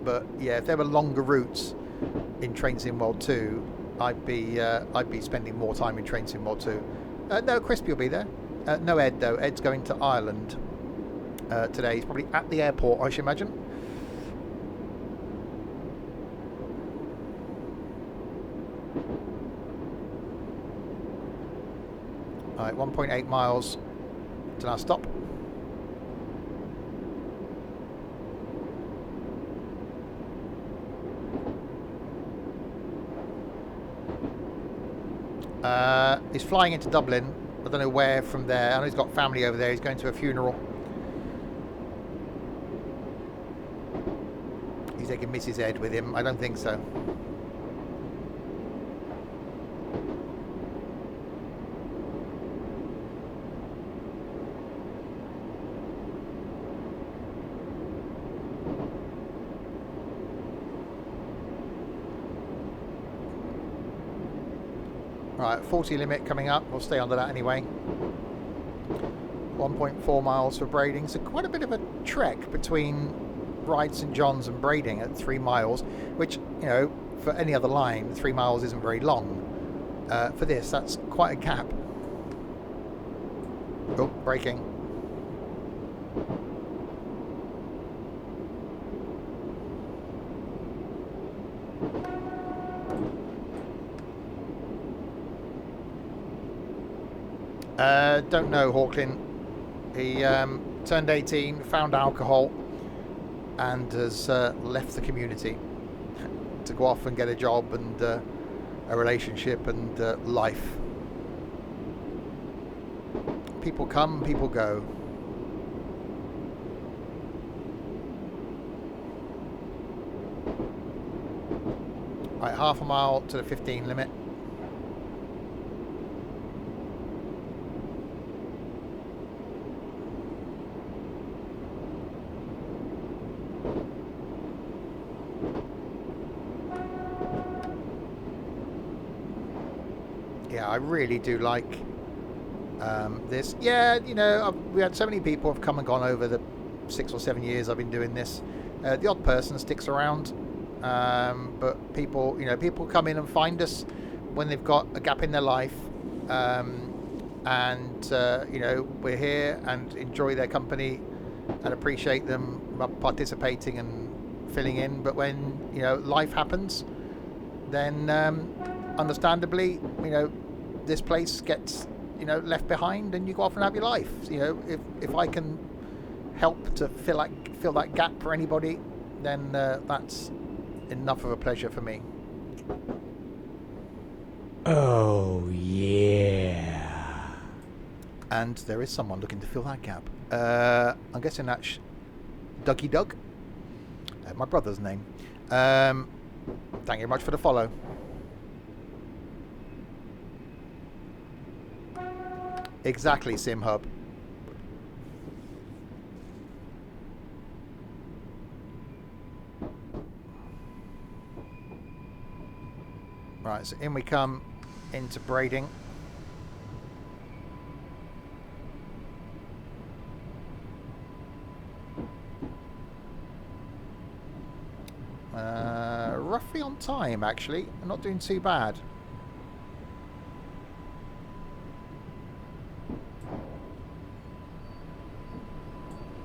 But yeah, if there were longer routes in Train Sim World 2, I'd be spending more time in Train Sim World 2. No, Crispy will be there. No Ed though. Ed's going to Ireland today. He's probably at the airport, I should imagine. Alright, 1.8 miles to our stop. He's flying into Dublin. I don't know where from there. I know he's got family over there. He's going to a funeral. He's taking Mrs. Ed with him. I don't think so. Right, 40 limit coming up. We'll stay under that anyway. 1.4 miles for Braiding. So quite a bit of a trek between Ryde St John's and Braiding at 3 miles, which, you know, for any other line, 3 miles isn't very long. For this, that's quite a gap. Oh, braking. Don't know Hawklin. He turned 18, found alcohol, and has left the community to go off and get a job and a relationship and life. People come, people go. Right, half a mile to the 15 limit. Yeah, I really do like this. Yeah, you know, we had so many people have come and gone over the 6 or 7 years I've been doing this. The odd person sticks around, but people, you know, people come in and find us when they've got a gap in their life, and you know, we're here and enjoy their company and appreciate them participating and filling in. But when, you know, life happens, then understandably, you know, this place gets, you know, left behind and you go off and have your life. You know, if I can help to fill that gap for anybody, then that's enough of a pleasure for me. Oh yeah. And there is someone looking to fill that gap. I'm guessing that's Dougie Doug, my brother's name. Thank you very much for the follow. Exactly, SimHub. Right, so in we come into Braiding. Roughly on time, actually. I'm not doing too bad.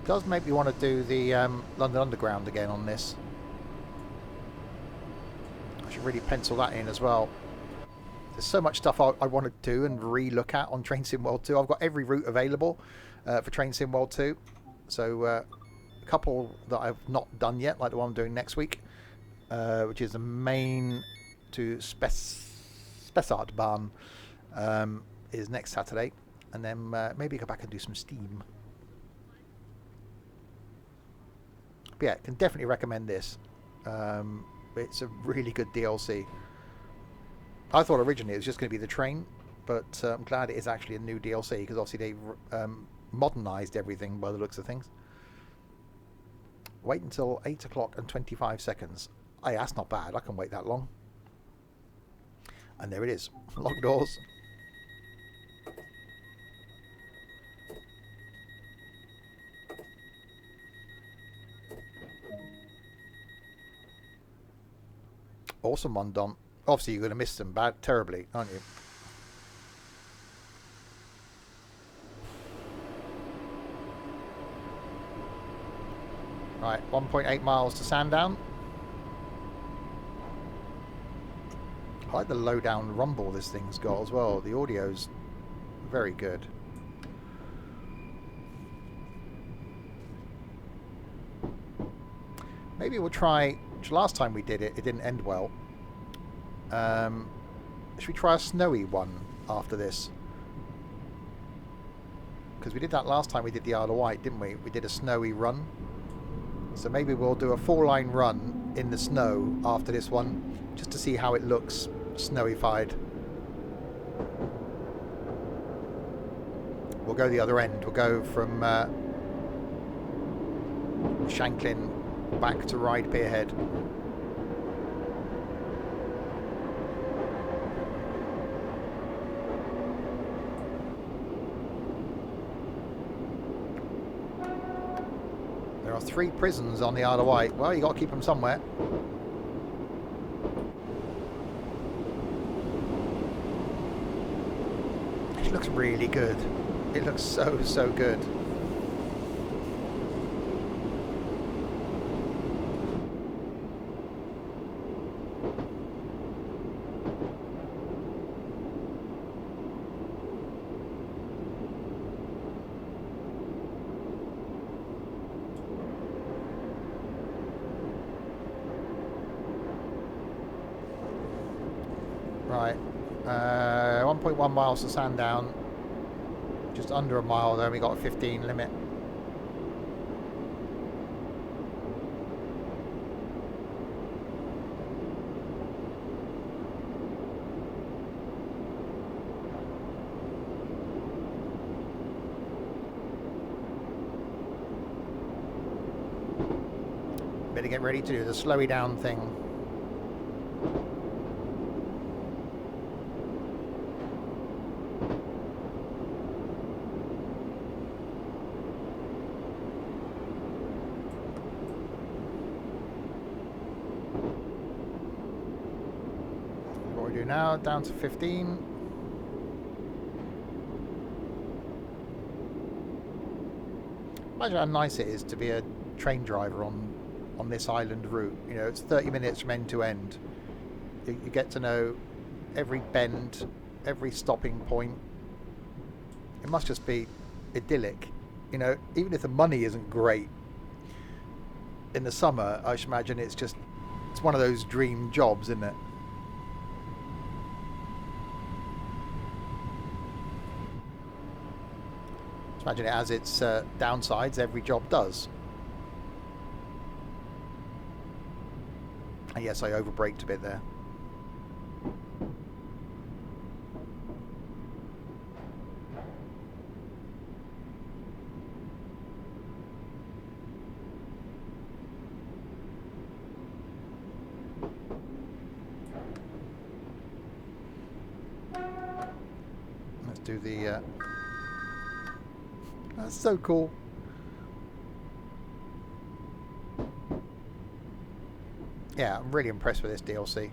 Does make me want to do the London Underground again on this. I should really pencil that in as well. There's so much stuff I want to do and re-look at on Train Sim World 2. I've got every route available for Train Sim World 2. So a couple that I've not done yet, like the one I'm doing next week, which is the main to Spessartbahn, is next Saturday. And then maybe go back and do some Steam. But yeah, can definitely recommend this. It's a really good DLC. I thought originally it was just going to be the train, but I'm glad it is actually a new DLC, because obviously they've modernised everything by the looks of things. Wait until 8 o'clock and 25 seconds. Hey, that's not bad. I can wait that long. And there it is. Locked doors. Awesome one, Don. Obviously, you're going to miss them terribly, aren't you? Right, 1.8 miles to Sandown. I like the low down rumble this thing's got as well. The audio's very good. Maybe we'll try... Last time we did it, it didn't end well. Should we try a snowy one after this? Because we did that last time we did the Isle of Wight, didn't we? We did a snowy run. So maybe we'll do a 4-line run in the snow after this one, just to see how it looks snowified. We'll go the other end. We'll go from Shanklin back to Ryde Pierhead. There are 3 prisons on the Isle of Wight. Well, you got to keep them somewhere. It looks really good. It looks so good. Right, 1.1 miles to Sandown, just under a mile there, we got a 15 limit. Better get ready to do the slowy down thing. Now down to 15. Imagine how nice it is to be a train driver on this island route. You know, it's 30 minutes from end to end. You get to know every bend, every stopping point. It must just be idyllic. You know, even if the money isn't great in the summer, I should imagine it's one of those dream jobs, isn't it? Imagine it has its downsides, every job does. And yes, I overbraked a bit there. Let's do the... That's so cool. Yeah, I'm really impressed with this DLC.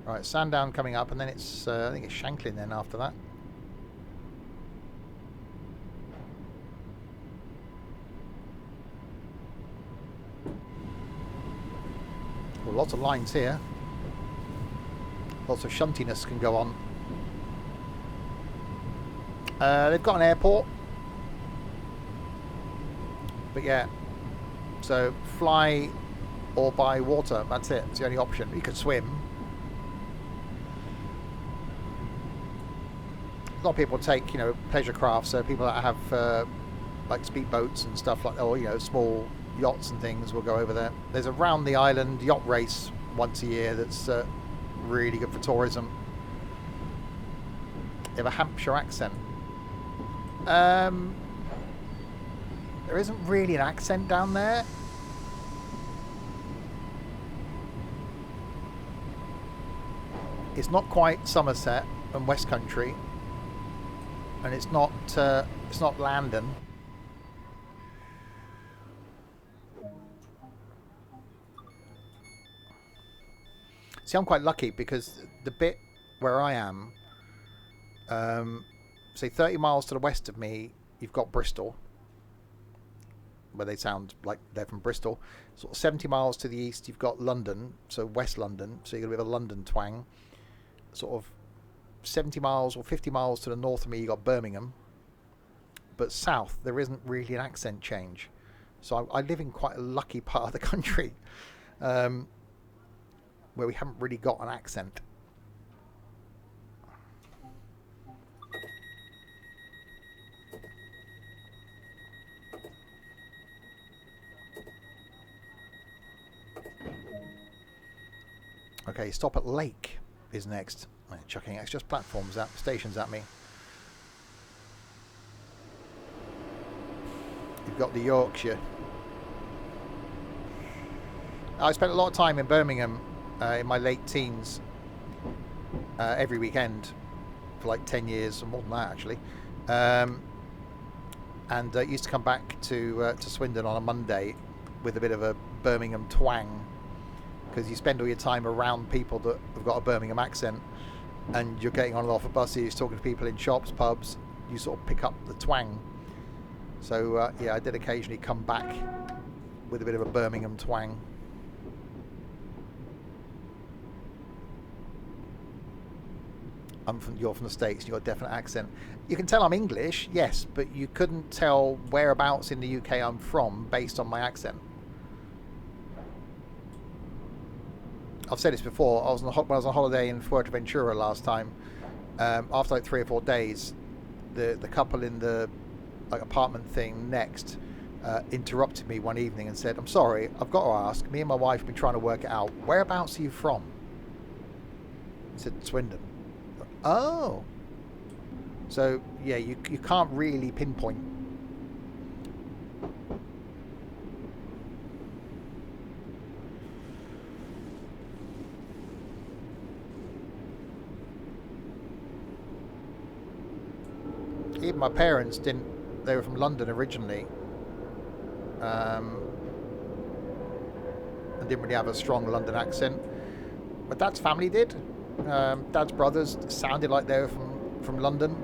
Right, Sandown coming up, and then it's I think it's Shanklin then after that. lots of lines here. Lots of shuntiness can go on. They've got an airport. But yeah. So fly or by water. That's it. It's the only option. You could swim. A lot of people take, you know, pleasure crafts. So people that have like speedboats and stuff like that, or, you know, small yachts and things will go over there. There's a round the island yacht race once a year that's really good for tourism. They have a Hampshire accent. There isn't really an accent down there. It's not quite Somerset and West Country, and it's not London. See, I'm quite lucky because the bit where I am, say 30 miles to the west of me, you've got Bristol, where they sound like they're from Bristol. Sort of 70 miles to the east, you've got London, so West London, so you've got a bit of a London twang. Sort of 70 miles or 50 miles to the north of me, you've got Birmingham. But south, there isn't really an accent change. So I live in quite a lucky part of the country. Where we haven't really got an accent. Okay, stop at Lake is next. I'm chucking extra platforms at stations at me. You've got the Yorkshire. I spent a lot of time in Birmingham in my late teens, every weekend for like 10 years or more than that actually, and used to come back to Swindon on a Monday with a bit of a Birmingham twang, because you spend all your time around people that have got a Birmingham accent, and you're getting on and off of buses, talking to people in shops, pubs, you sort of pick up the twang. So yeah, I did occasionally come back with a bit of a Birmingham twang. You're from the States, you've got a definite accent. You can tell I'm English, yes, but you couldn't tell whereabouts in the UK I'm from based on my accent. I've said this before, when I was on holiday in Fuerteventura last time, after like 3 or 4 days, the couple in the like apartment thing next interrupted me one evening and said, "I'm sorry, I've got to ask, me and my wife have been trying to work it out, whereabouts are you from?" I said, "Swindon." Oh, so yeah, you can't really pinpoint. Even my parents didn't. They were from London originally, and didn't really have a strong London accent. My dad's family did. Dad's brothers sounded like they were from London.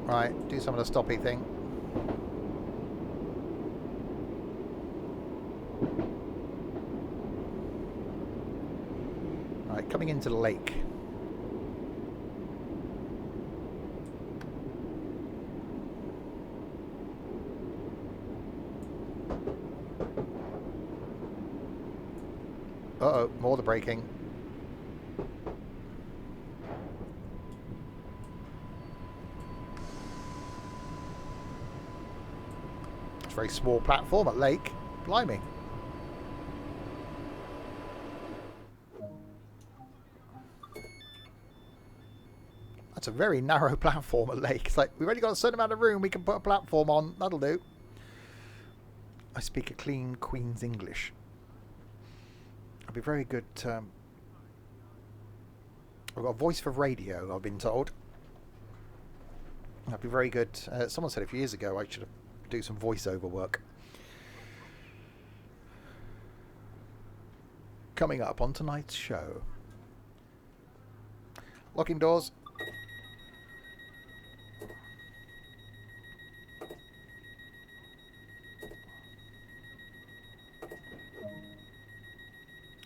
Right, do some of the stoppy thing. Right, coming into the lake. Uh-oh, more the braking. It's a very small platform at Lake. Blimey. That's a very narrow platform at Lake. It's like, we've only got a certain amount of room we can put a platform on. That'll do. I speak a clean Queen's English. I'd be very good. I've got a voice for radio, I've been told. I'd be very good. Someone said a few years ago I should do some voiceover work. Coming up on tonight's show. Locking doors.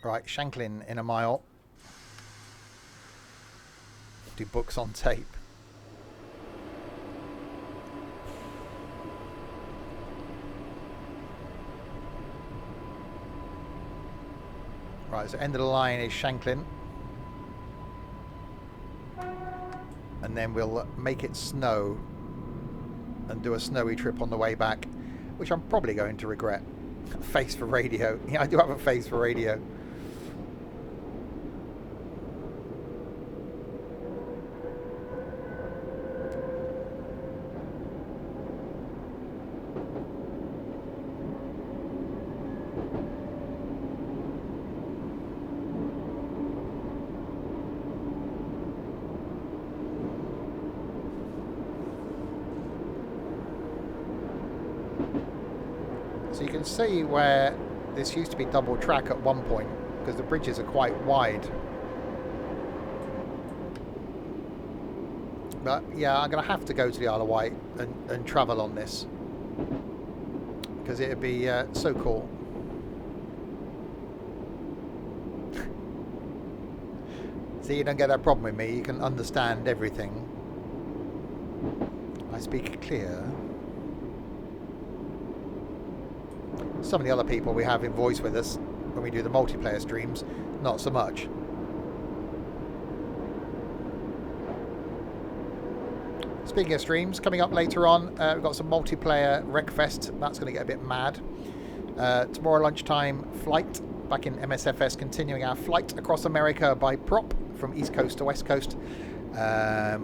Right, Shanklin in a mile. Do books on tape. Right, so end of the line is Shanklin. And then we'll make it snow and do a snowy trip on the way back, which I'm probably going to regret. Face for radio. Yeah, I do have a face for radio. So you can see where this used to be double track at one point, because the bridges are quite wide. But yeah, I'm going to have to go to the Isle of Wight and travel on this, because it'd be so cool. See, you don't get that problem with me. You can understand everything. I speak clear. Some of the other people we have in voice with us when we do the multiplayer streams, not so much. Speaking of streams, coming up later on, we've got some multiplayer Wreckfest. That's going to get a bit mad. Tomorrow lunchtime, flight back in MSFS, continuing our flight across America by prop from East Coast to West Coast,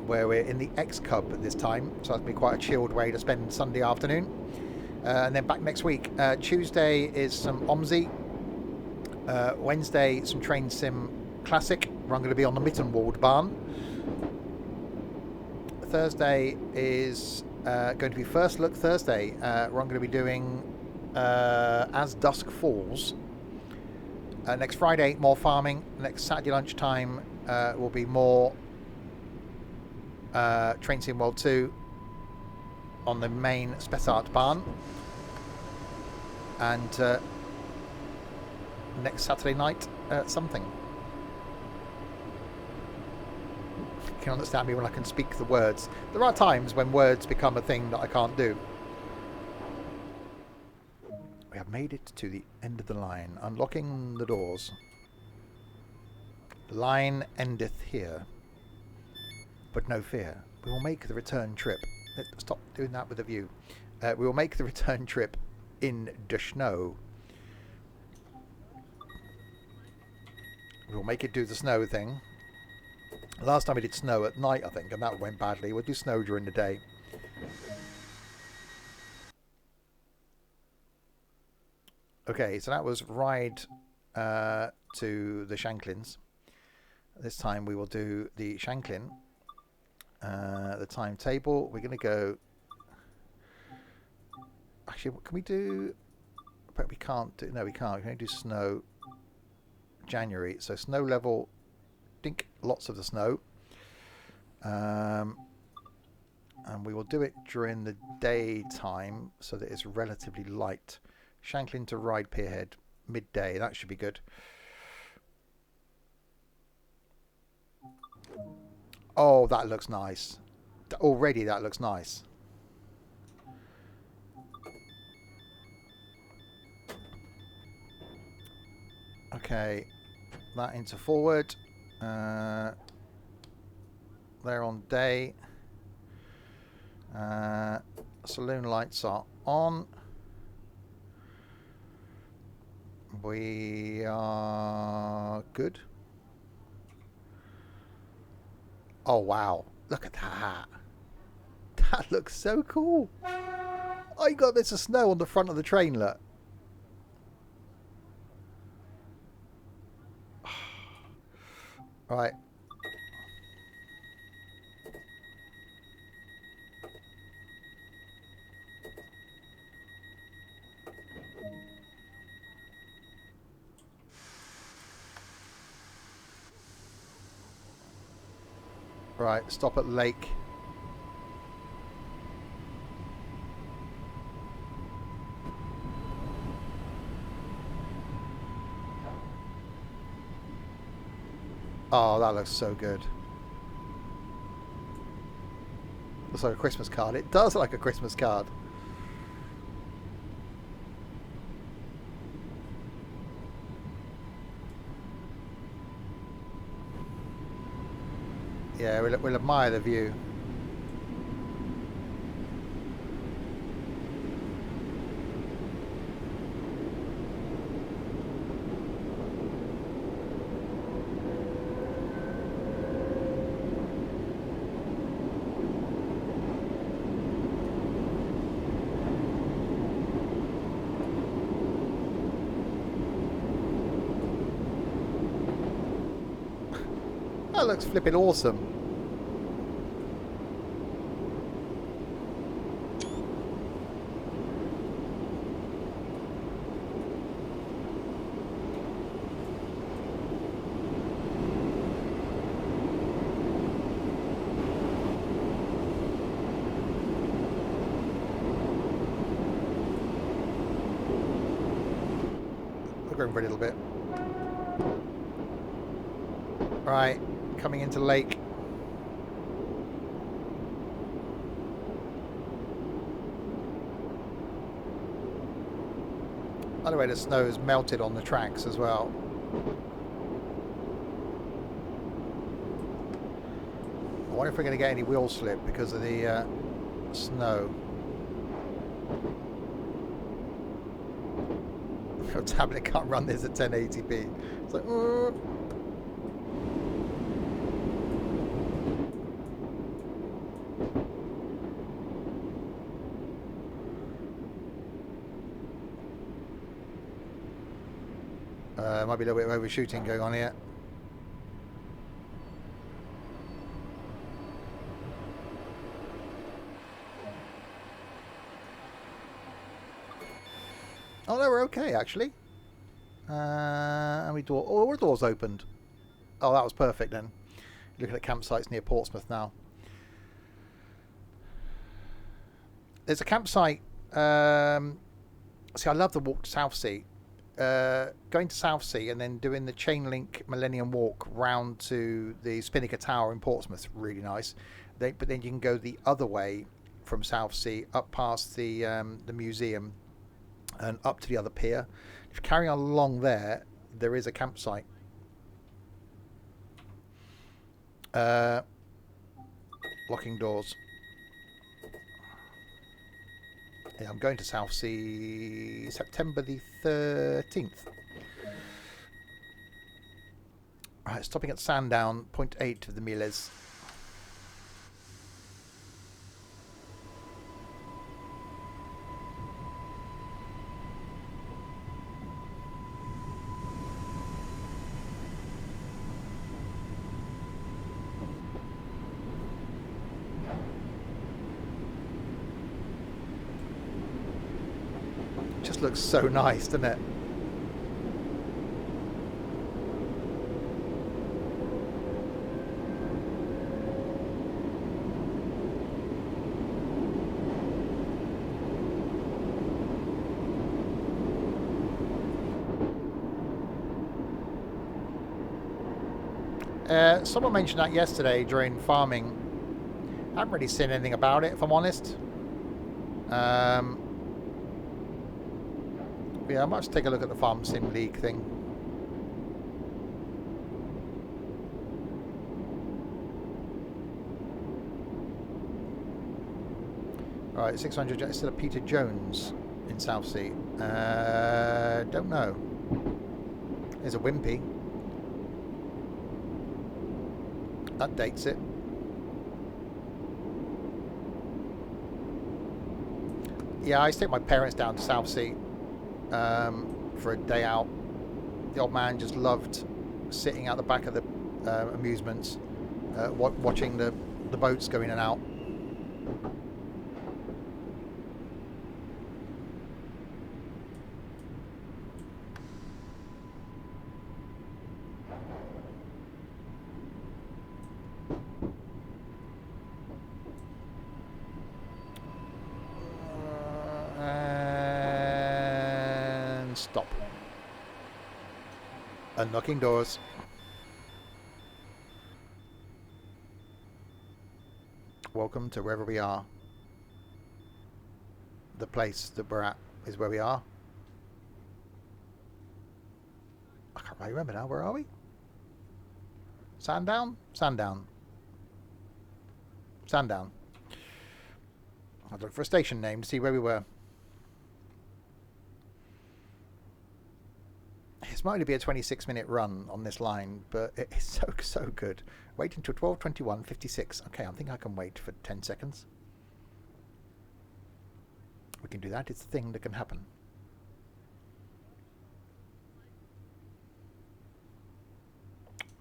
where we're in the X-Cub at this time. So that'll be quite a chilled way to spend Sunday afternoon. And then back next week. Tuesday is some OMSI. Wednesday, some Train Sim Classic, where I'm going to be on the Mittenwald barn. Thursday is going to be First Look Thursday, where I'm going to be doing As Dusk Falls. Next Friday, more farming. Next Saturday lunchtime will be more Train Sim World 2 on the main Spessart barn. And next Saturday night, something. You can understand me when I can speak the words. There are times when words become a thing that I can't do. We have made it to the end of the line. Unlocking the doors. The line endeth here. But no fear. We will make the return trip. Stop doing that with a view. We will make the return trip in the snow. We'll make it do the snow thing. Last time we did snow at night, I think, and that went badly. We'll do snow during the day. Okay, so that was ride to the Shanklins. This time we will do the Shanklin. The timetable, we're going to go... Actually, what can we do? But we can't do... No, we can't. We can only do snow January. So snow level, dink, lots of the snow. And we will do it during the daytime so that it's relatively light. Shanklin to Ride Pierhead, midday. That should be good. Oh, that looks nice. Already that looks nice. Okay, that into forward. They're on day. Saloon lights are on. We are good. Oh wow, look at that. That looks so cool. Oh, you got bits of snow on the front of the train, look. Right. Right, stop at Lake. Oh, that looks so good. Looks like a Christmas card. It does look like a Christmas card. Yeah, we'll admire the view. That looks flipping awesome. We're going for a little bit. Right, coming into lake. By the way, the snow has melted on the tracks as well. I wonder if we're going to get any wheel slip because of the snow. Your tablet can't run this at 1080p. It's like, might be a little bit of overshooting going on here. Oh no, we're okay actually. And we door. Oh, our doors opened. Oh, that was perfect then. Looking at campsites near Portsmouth now. There's a campsite. See, I love the walk to Southsea. Going to Southsea and then doing the chain link Millennium Walk round to the Spinnaker Tower in Portsmouth, really nice. But then you can go the other way from Southsea up past the museum and up to the other pier. If you carry on along there, there is a campsite. Locking doors. Yeah, I'm going to Southsea September the 13th. Right, stopping at Sandown, 0.8 of the Miles. Just looks so nice, doesn't it? Someone mentioned that yesterday during farming. I haven't really seen anything about it, if I'm honest. Yeah, I might just take a look at the Farm Sim League thing. Right, 600. It's still a Peter Jones in Southsea. Don't know. There's a Wimpy. That dates it. Yeah, I used to take my parents down to Southsea for a day out. The old man just loved sitting out the back of the amusements, watching the boats go in and out. Stop. Unlocking doors. Welcome to wherever we are. The place that we're at is where we are. I can't really remember now. Where are we? Sandown? Sandown. Sandown. I'd look for a station name to see where we were. This might only be a 26-minute run on this line, but it is so good. Wait until 12:21:56. Okay, I think I can wait for 10 seconds. We can do that. It's a thing that can happen.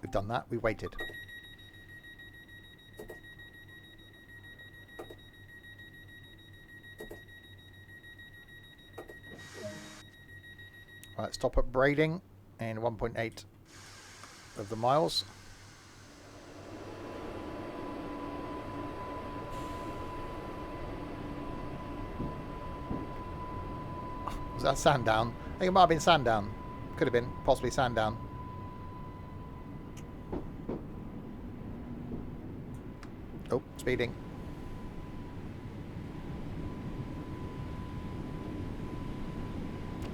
We've done that. We waited. Right, stop at Braiding in 1.8 of the miles. Was that Sandown? I think it might have been Sandown. Could have been, possibly Sandown. Oh, speeding.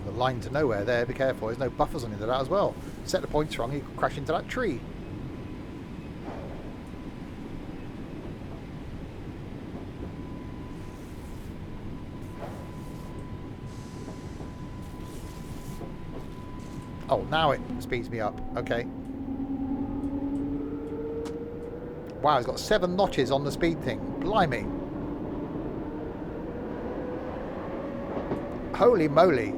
The line to nowhere there, be careful, there's no buffers on into that as well. Set the points wrong, you could crash into that tree. Oh, now it speeds me up. Okay. Wow, it's got 7 notches on the speed thing. Blimey. Holy moly.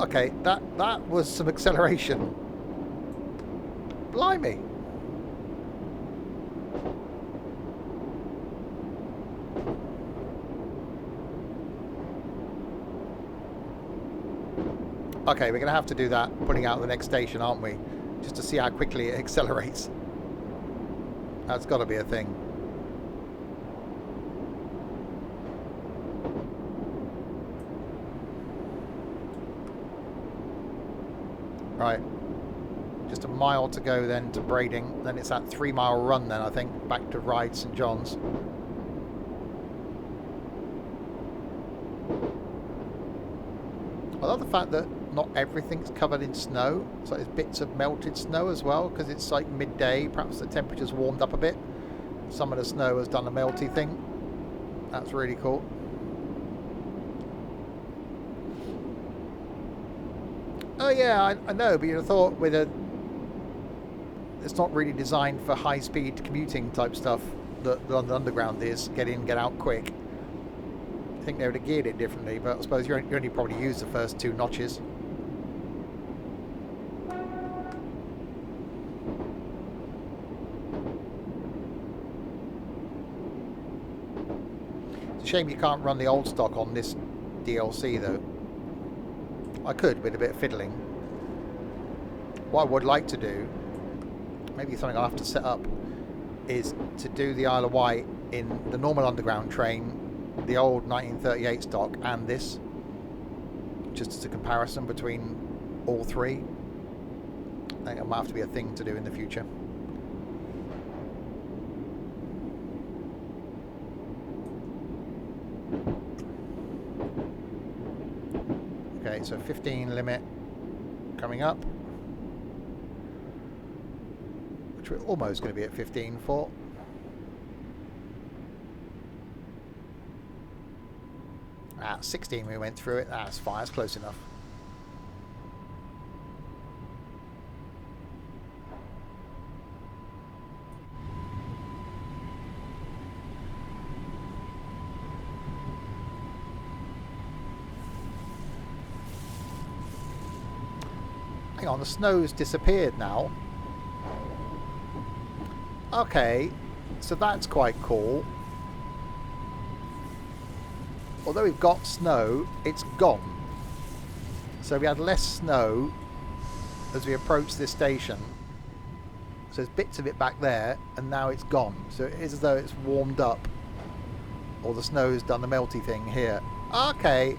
Okay, that was some acceleration. Blimey. Okay, we're going to have to do that, putting out the next station, aren't we? Just to see how quickly it accelerates. That's got to be a thing. Right. Just a mile to go then to Braiding. Then it's that 3-mile run then, I think, back to Ryde St John's. I love the fact that not everything's covered in snow. So there's bits of melted snow as well, because it's like midday. Perhaps the temperature's warmed up a bit. Some of the snow has done a melty thing. That's really cool. Oh yeah, I know, but you'd have thought with it's not really designed for high-speed commuting type stuff that the London Underground is. Get in, get out quick. I think they would have geared it differently, but I suppose you only probably use the first 2 notches. It's a shame you can't run the old stock on this DLC though. I could with a bit of fiddling. What I would like to do, maybe something I'll have to set up, is to do the Isle of Wight in the normal Underground train, the old 1938 stock, and this, just as a comparison between all 3. I think it might have to be a thing to do in the future. Okay, so 15 limit coming up, which we're almost going to be at 15 for. Ah, 16 we went through it. That's fine, that's close enough. Hang on, the snow's disappeared now. Okay, so that's quite cool. Although we've got snow, it's gone. So we had less snow as we approached this station. So there's bits of it back there, and now it's gone. So it is as though it's warmed up, or the snow's done the melty thing here. Okay,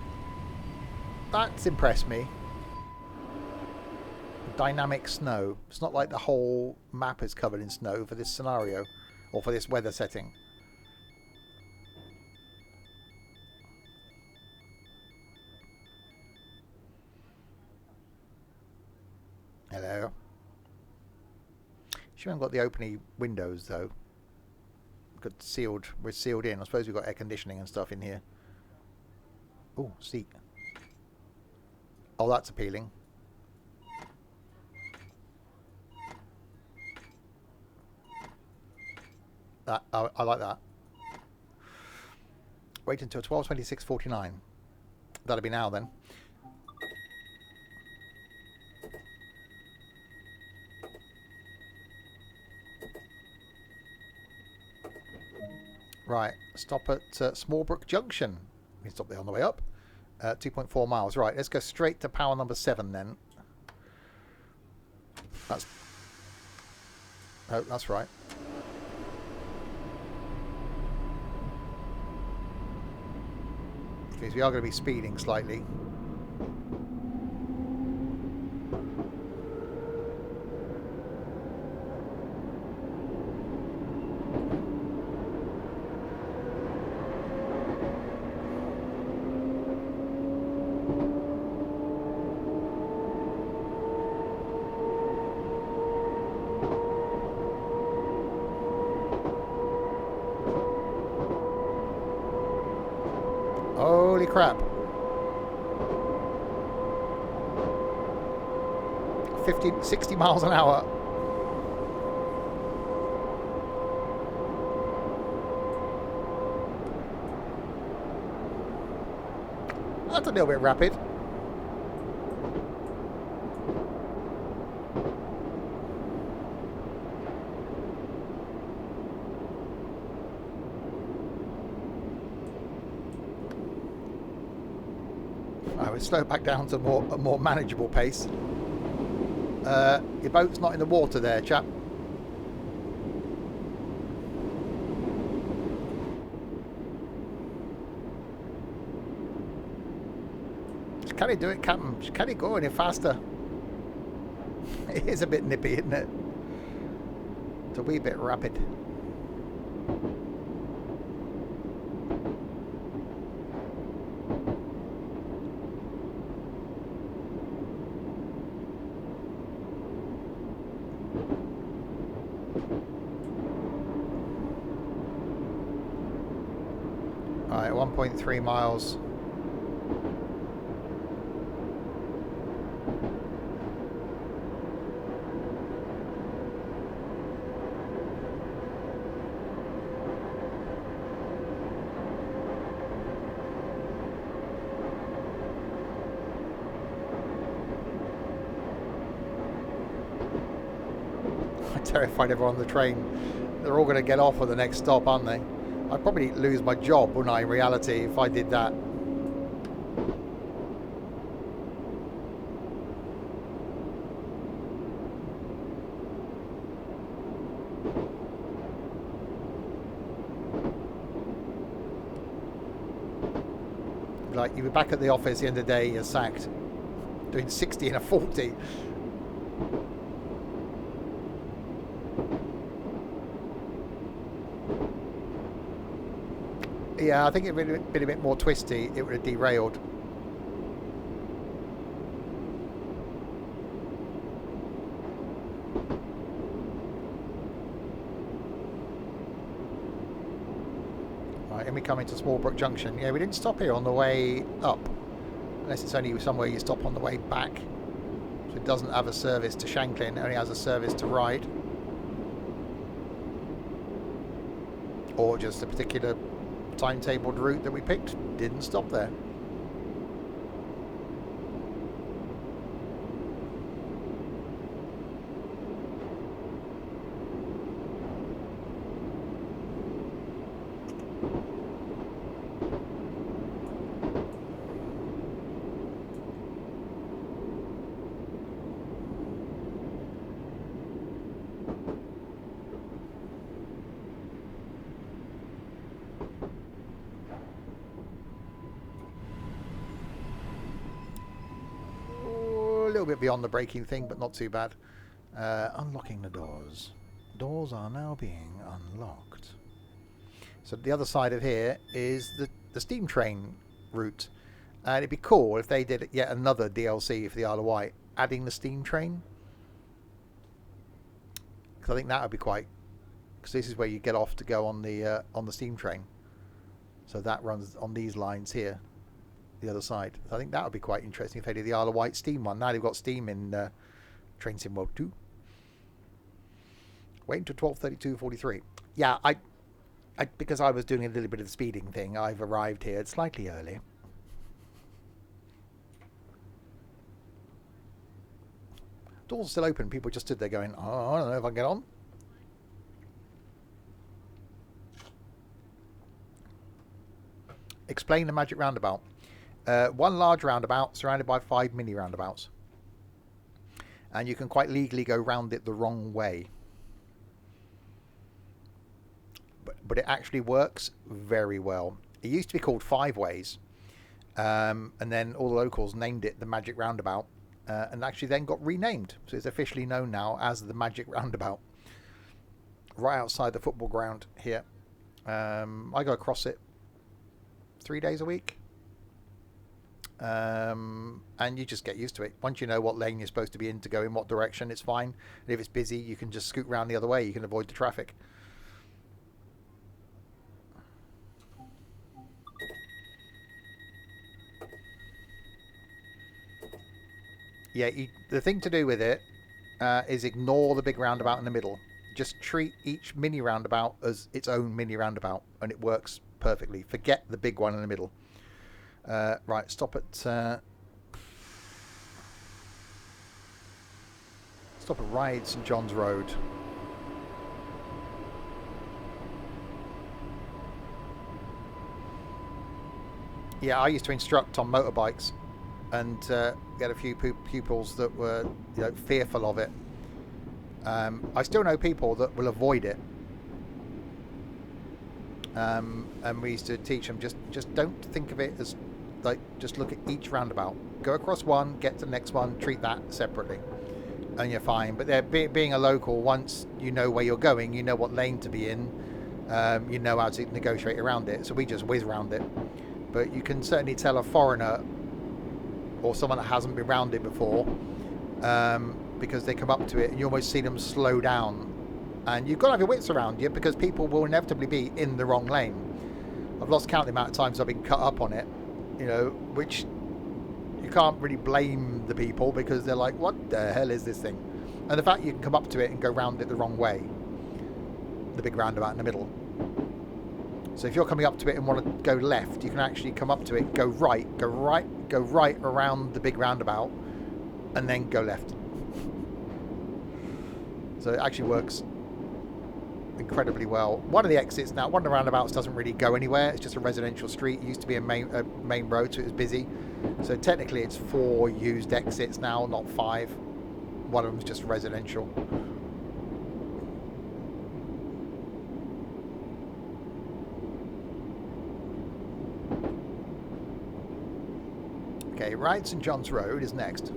that's impressed me. Dynamic snow. It's not like the whole map is covered in snow for this scenario, or for this weather setting. She hasn't got the opening windows though. We're sealed in. I suppose we've got air conditioning and stuff in here. Oh, seat. Oh, that's appealing. I like that. Wait until 12:26:49. That'll be now then. Right, stop at Small Brook Junction. We can stop there on the way up. 2.4 miles. Right, let's go straight to power number 7 then. That's... Oh, that's right. Because we are going to be speeding slightly. Holy crap. 60 miles an hour. That's a little bit rapid. I would slow back down to a more manageable pace. Your boat's not in the water there, chap. Just can he do it, Captain? Just can he go any faster? It is a bit nippy, isn't it? It's a wee bit rapid. Alright, 1.3 miles. I'm terrified everyone on the train. They're all going to get off at the next stop, aren't they? I'd probably lose my job, wouldn't I, in reality, if I did that. Like, you'll be back at the office at the end of the day, you're sacked. Doing 60 and a 40. Yeah, I think if it had been a bit more twisty, it would have derailed. Right, and we come into Small Brook Junction. Yeah, we didn't stop here on the way up. Unless it's only somewhere you stop on the way back. So it doesn't have a service to Shanklin, it only has a service to Ryde. Or just a particular timetabled route that we picked didn't stop there. A little bit beyond the braking thing, but not too bad. Unlocking the doors. Doors are now being unlocked. So the other side of here is the steam train route. And it'd be cool if they did yet another DLC for the Isle of Wight, adding the steam train. because I think that would be quite. Because this is where you get off to go on the steam train. So that runs on these lines here, the other side. So I think that would be quite interesting if they did the Isle of Wight steam one. Now they've got steam in Train Sim World 2. Wait until 12:32:43. Yeah, I because I was doing a little bit of the speeding thing, I've arrived here slightly early. Doors are still open. People just stood there going, oh, I don't know if I can get on. Explain the magic roundabout. One large roundabout surrounded by 5 mini roundabouts. And you can quite legally go round it the wrong way. But it actually works very well. It used to be called 5 ways. And then all the locals named it the magic roundabout. And actually then got renamed. So it's officially known now as the magic roundabout. Right outside the football ground here. I go across it 3 days a week. And you just get used to it. Once you know what lane you're supposed to be in to go in what direction, it's fine. And if it's busy, you can just scoot round the other way. You can avoid the traffic. Yeah, the thing to do with it is ignore the big roundabout in the middle. Just treat each mini roundabout as its own mini roundabout, and it works perfectly. Forget the big one in the middle. Right, stop at Ryde St John's Road. Yeah, I used to instruct on motorbikes, and get a few pupils that were, fearful of it. I still know people that will avoid it. And we used to teach them just don't think of it as just look at each roundabout, go across one, get to the next one, treat that separately, and you're fine. But being a local, once you know where you're going, you know what lane to be in, you know how to negotiate around it. So we just whiz around it. But you can certainly tell a foreigner or someone that hasn't been around it before, because they come up to it and you almost see them slow down. And you've got to have your wits around you, because people will inevitably be in the wrong lane. I've lost count the amount of times I've been cut up on it, which you can't really blame the people, because they're like, what the hell is this thing? And the fact you can come up to it and go round it the wrong way, the big roundabout in the middle. So if you're coming up to it and want to go left, you can actually come up to it, go right around the big roundabout, and then go left. So it actually works incredibly well. One of the exits now, one of the roundabouts doesn't really go anywhere. It's just a residential street. It used to be a main road, so it was busy. So technically it's 4 used exits now, not 5. One of them's just residential. Okay, Ryde St John's Road is next.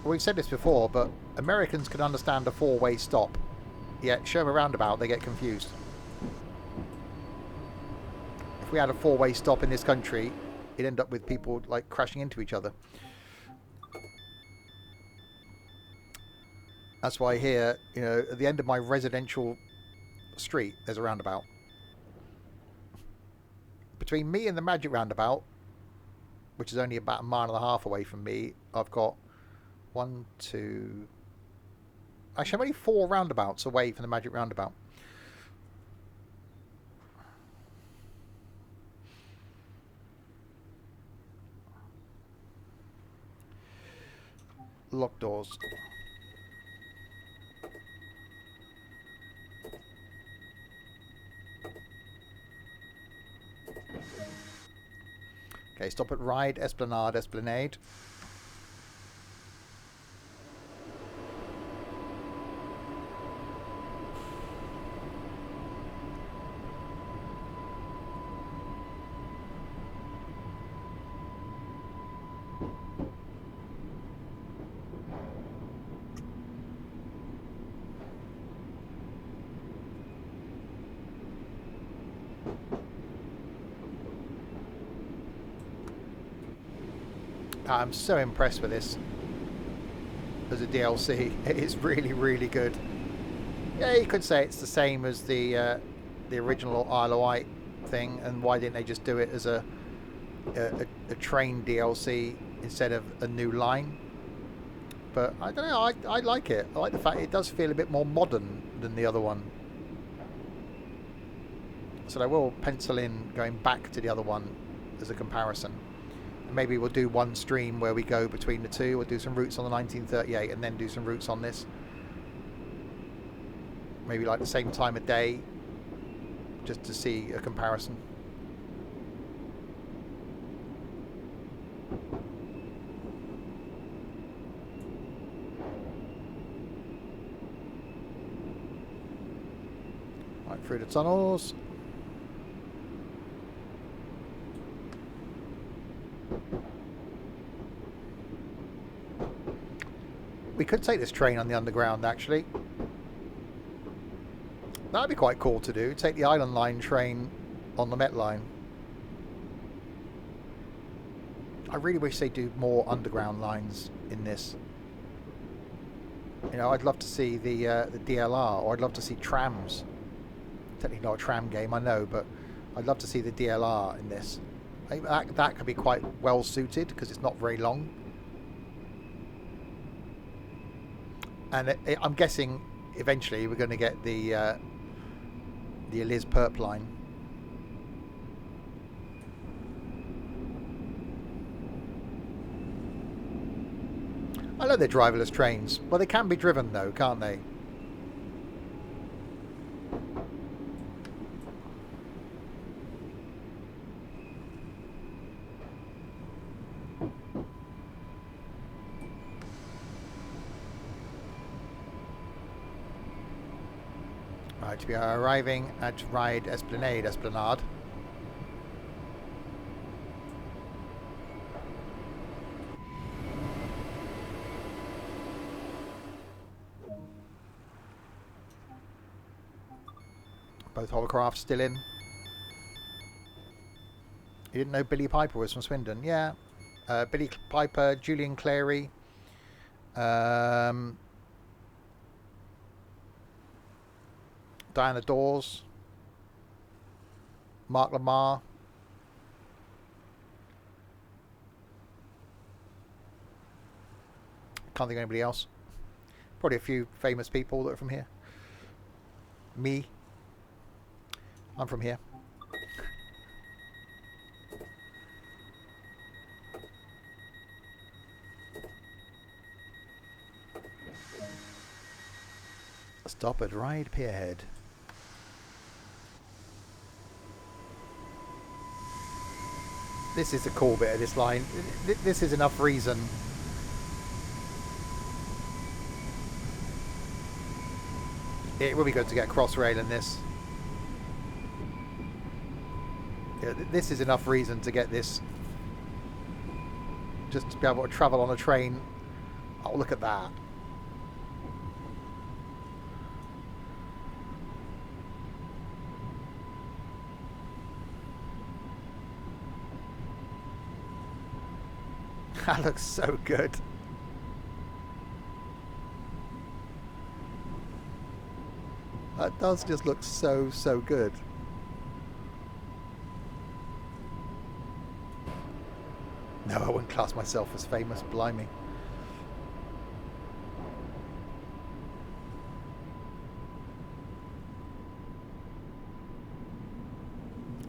We've said this before, but Americans can understand a 4-way stop, yet show them a roundabout, they get confused. If we had a 4-way stop in this country, it'd end up with people crashing into each other. That's why here, at the end of my residential street, there's a roundabout. Between me and the magic roundabout, which is only about 1.5 miles away from me, I've got 1, 2... Actually, I'm only 4 roundabouts away from the magic roundabout. Locked doors. Okay, stop at Ryde Esplanade. I'm so impressed with this as a DLC. It is really, really good. Yeah, you could say it's the same as the original Isle of Wight thing, and why didn't they just do it as a train DLC instead of a new line? But I don't know, I like it. I like the fact it does feel a bit more modern than the other one. So I will pencil in going back to the other one as a comparison. And maybe we'll do one stream where we go between the two. We'll do some routes on the 1938 and then do some routes on this. Maybe like the same time of day, just to see a comparison. Right through the tunnels. We could take this train on the underground, actually. That'd be quite cool to do. Take the Island Line train on the Met Line. I really wish they'd do more underground lines in this. You know, I'd love to see the DLR, or I'd love to see trams. Technically not a tram game, I know, but I'd love to see the DLR in this. I think that could be quite well suited because it's not very long. And I'm guessing eventually we're going to get the Eliz Perp line. I know they're driverless trains. Well, they can be driven though, can't they? Right, we are arriving at Ride Esplanade. Both hovercrafts still in. You didn't know Billy Piper was from Swindon? Yeah. Billy Piper, Julian Clary. Diana Dawes. Mark Lamar. Can't think of anybody else. Probably a few famous people that are from here. Me. I'm from here. Stop at Ride Pierhead. This is the cool bit of this line. This is enough reason. It will be good to get Crossrail in this. Yeah, this is enough reason to get this. Just to be able to travel on a train. Oh, look at that. That looks so good. That does just look so good. No, I wouldn't class myself as famous, blimey.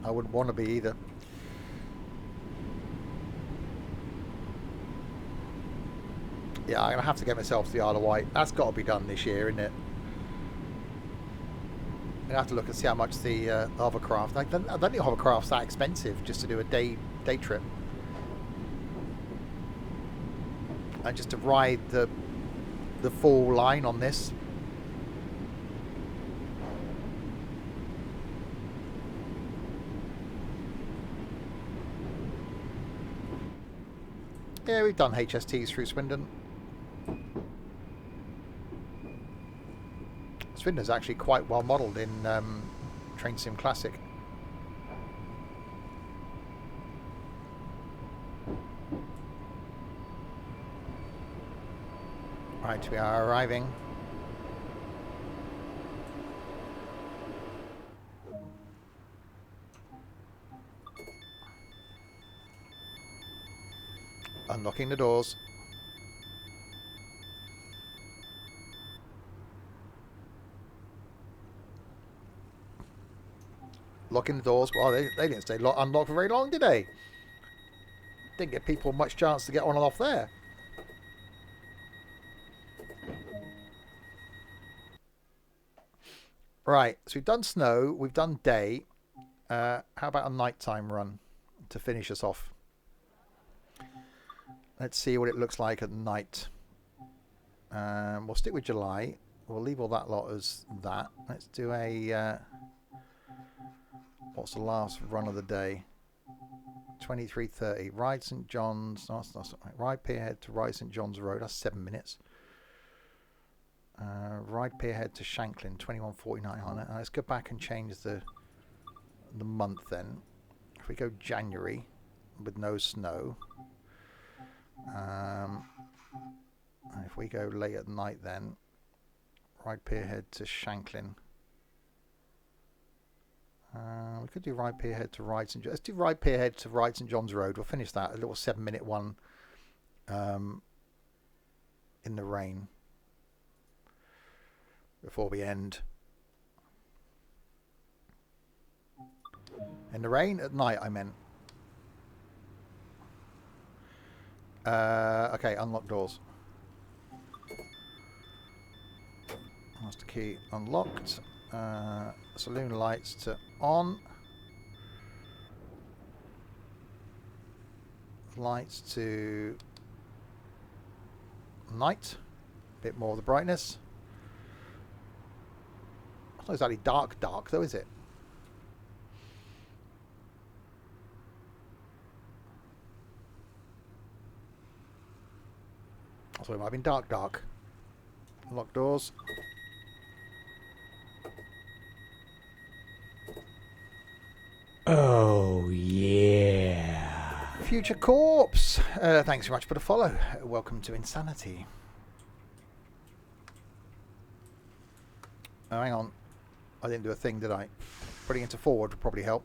I wouldn't want to be either. Yeah, I'm going to have to get myself to the Isle of Wight. That's got to be done this year, isn't it? I'm going to have to look and see how much the hovercraft... I don't think hovercraft's that expensive just to do a day trip. And just to ride the full line on this. Yeah, we've done HSTs through Swindon. Swindon's actually quite well modelled in Train Sim Classic. Right, we are arriving. Unlocking the doors. Locking the doors. Well, they didn't stay unlocked for very long, did they? Didn't give people much chance to get on and off there. Right, so we've done snow, we've done day. How about a nighttime run to finish us off? Let's see what it looks like at night. We'll stick with July. We'll leave all that lot as that. Let's do a... what's the last run of the day? 23:30. Ride St John's. No, that's right. Ride Pierhead to Ride St John's Road. That's 7 minutes. Ride Pierhead to Shanklin. 21:49 on it. Let's go back and change the month then. If we go January with no snow. And if we go late at night then. Ride Pierhead to Shanklin. We could do Ride Pierhead to Ride St. John's. Let's do Ride Pierhead to Ride St John's Road. We'll finish that. A little 7-minute one in the rain before we end. In the rain? At night, I meant. Okay, unlock doors. Master key unlocked. Saloon lights to on. Lights to night. Bit more of the brightness. It's not exactly dark though, is it? So it might have been dark. Unlock doors. Oh, yeah. Future Corpse. Thanks so much for the follow. Welcome to Insanity. Oh, hang on. I didn't do a thing, did I? Putting into forward would probably help.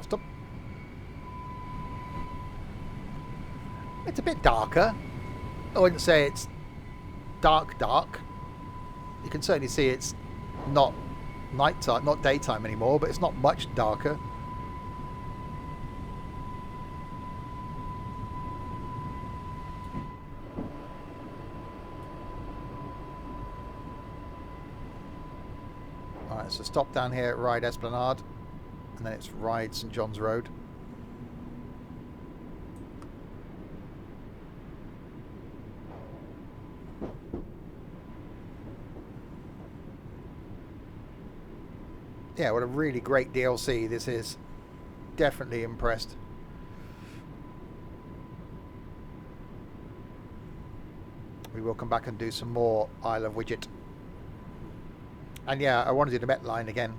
Stop. It's a bit darker. I wouldn't say it's dark. You can certainly see it's not nighttime, not daytime anymore, but it's not much darker. Alright, so stop down here at Ride Esplanade, and then it's Ride St John's Road. Yeah, what a really great DLC this is. Definitely impressed. We will come back and do some more Isle of Widget. And yeah, I want to do the Met line again.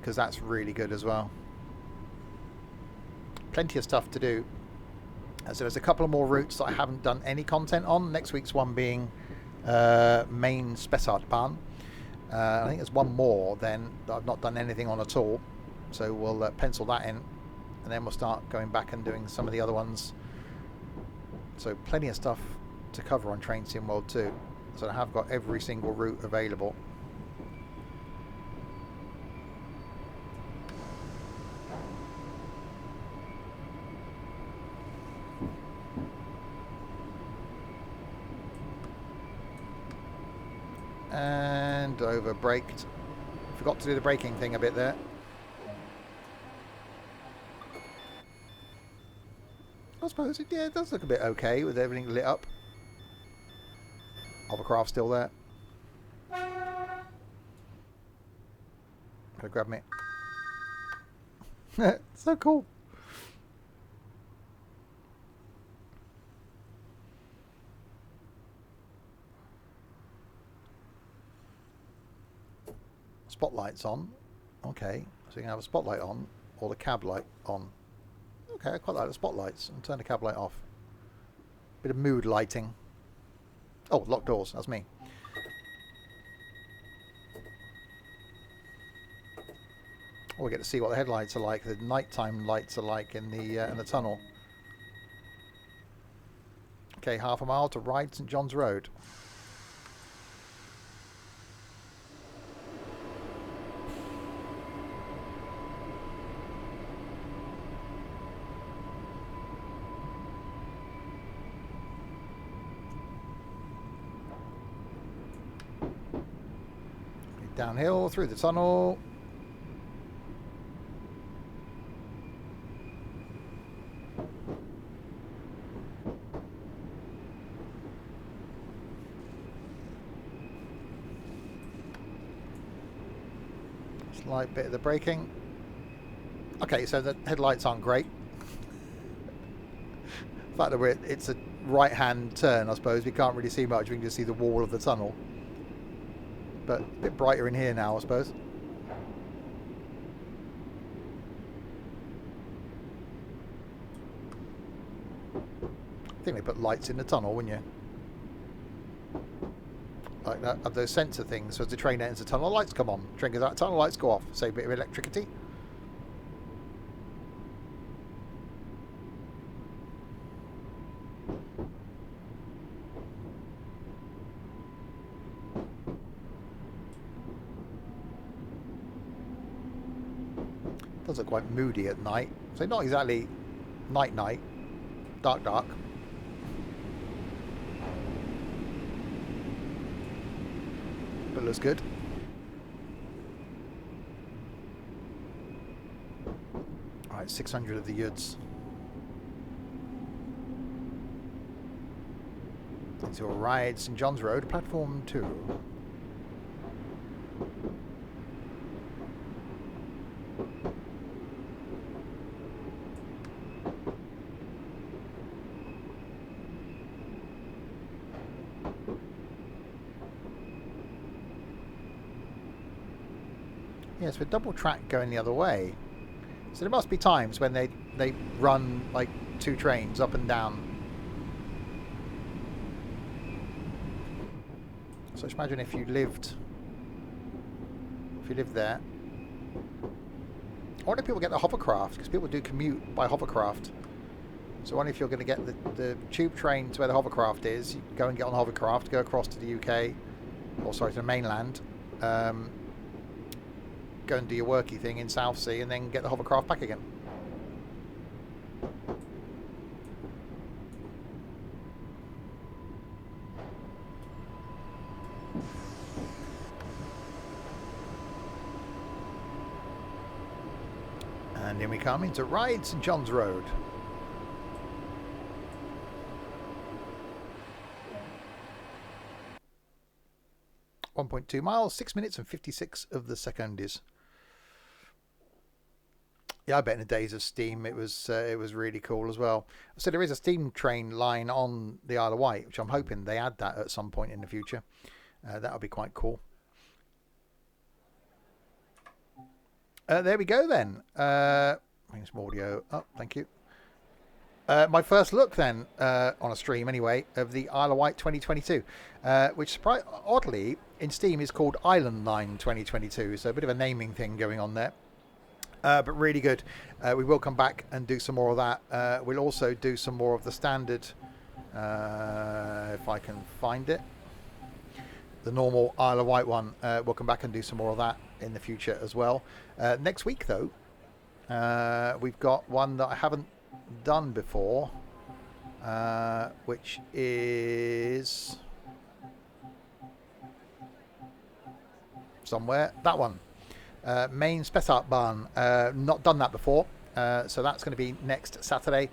Because that's really good as well. Plenty of stuff to do. So there's a couple of more routes that I haven't done any content on. Next week's one being Main Spessartbahn. I think there's one more then that I've not done anything on at all, so we'll pencil that in, and then we'll start going back and doing some of the other ones. So plenty of stuff to cover on Train Sim World 2, so I have got every single route available. And over braked. Forgot to do the braking thing a bit there. I suppose it does look a bit okay with everything lit up. Hovercraft still there. Gonna grab me. So cool. spotlights on. Okay, so you can have a spotlight on or the cab light on. Okay, I quite like the spotlights, and turn the cab light off. Bit of mood lighting. Oh, locked doors, that's me. Oh, we get to see what the headlights are like, the nighttime lights are like in the tunnel. Okay, half a mile to ride St John's Road. Downhill through the tunnel. Slight bit of the braking. Okay, so the headlights aren't great. The fact that it's a right-hand turn, I suppose, we can't really see much. We can just see the wall of the tunnel. But a bit brighter in here now, I suppose. I think they put lights in the tunnel, wouldn't you? Like that, have those sensor things, so as the train enters the tunnel, lights come on. Train goes out, tunnel lights go off. Save a bit of electricity. Does look quite moody at night. So not exactly night, dark. But looks good. Alright, 600 of the Yuds. Into a ride St John's Road, platform 2. Yes, with double track going the other way. So there must be times when they run like 2 trains up and down. So just imagine if you lived there. I wonder if people get the hovercraft, because people do commute by hovercraft. So I wonder if you're going to get the tube train to where the hovercraft is. You go and get on the hovercraft, go across to the UK, or sorry, to the mainland. Go and do your worky thing in Southsea and then get the hovercraft back again. And in we come into Ride St John's Road. .2 miles, 6 minutes and 56 of the seconds. Yeah, I bet in the days of steam it was really cool as well. So there is a steam train line on the Isle of Wight, which I'm hoping they add that at some point in the future. That would be quite cool. There we go then. Bring some audio up, thank you. My first look then, on a stream anyway, of the Isle of Wight 2022, which oddly in Steam is called Island Line 2022, so a bit of a naming thing going on there. But really good. We will come back and do some more of that. We'll also do some more of the standard, if I can find it, the normal Isle of Wight one. We'll come back and do some more of that in the future as well. Next week though, we've got one that I haven't done before, which is somewhere, that one. Main Spessartbahn, not done that before, so that's going to be next Saturday.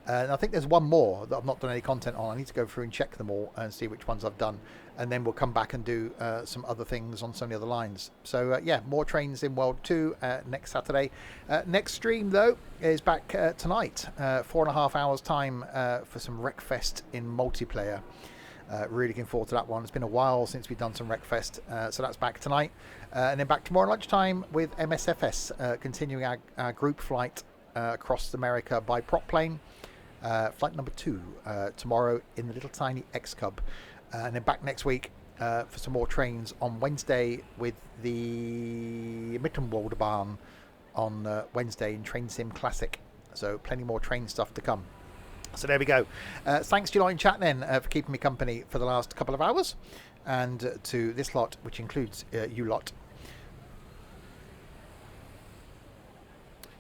And I think there's one more that I've not done any content on. I need to go through and check them all and see which ones I've done, and then we'll come back and do some other things on some of the other lines. So yeah, more trains in World 2 next Saturday. Next stream though is back tonight, 4.5 hours time for some Wreckfest in multiplayer. Really looking forward to that one. It's been a while since we've done some Wreckfest, so that's back tonight. And then back tomorrow lunchtime with MSFS, continuing our group flight across America by prop plane. Flight number 2 tomorrow in the little tiny X-Cub. And then back next week for some more trains on Wednesday with the Mittenwalderbahn on Wednesday in Train Sim Classic. So plenty more train stuff to come. So there we go. Thanks to you lot in chat then for keeping me company for the last couple of hours. And to this lot, which includes you lot.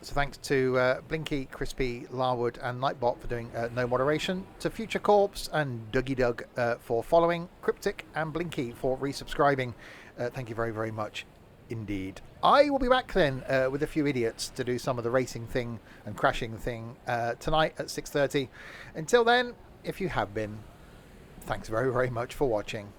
So thanks to Blinky, Crispy, Larwood and Nightbot for doing no moderation. To Future Corpse and Dougie Doug for following. Cryptic and Blinky for resubscribing. Thank you very, very much indeed. I will be back then with a few idiots to do some of the racing thing and crashing thing tonight at 6:30. Until then, if you have been, thanks very, very much for watching.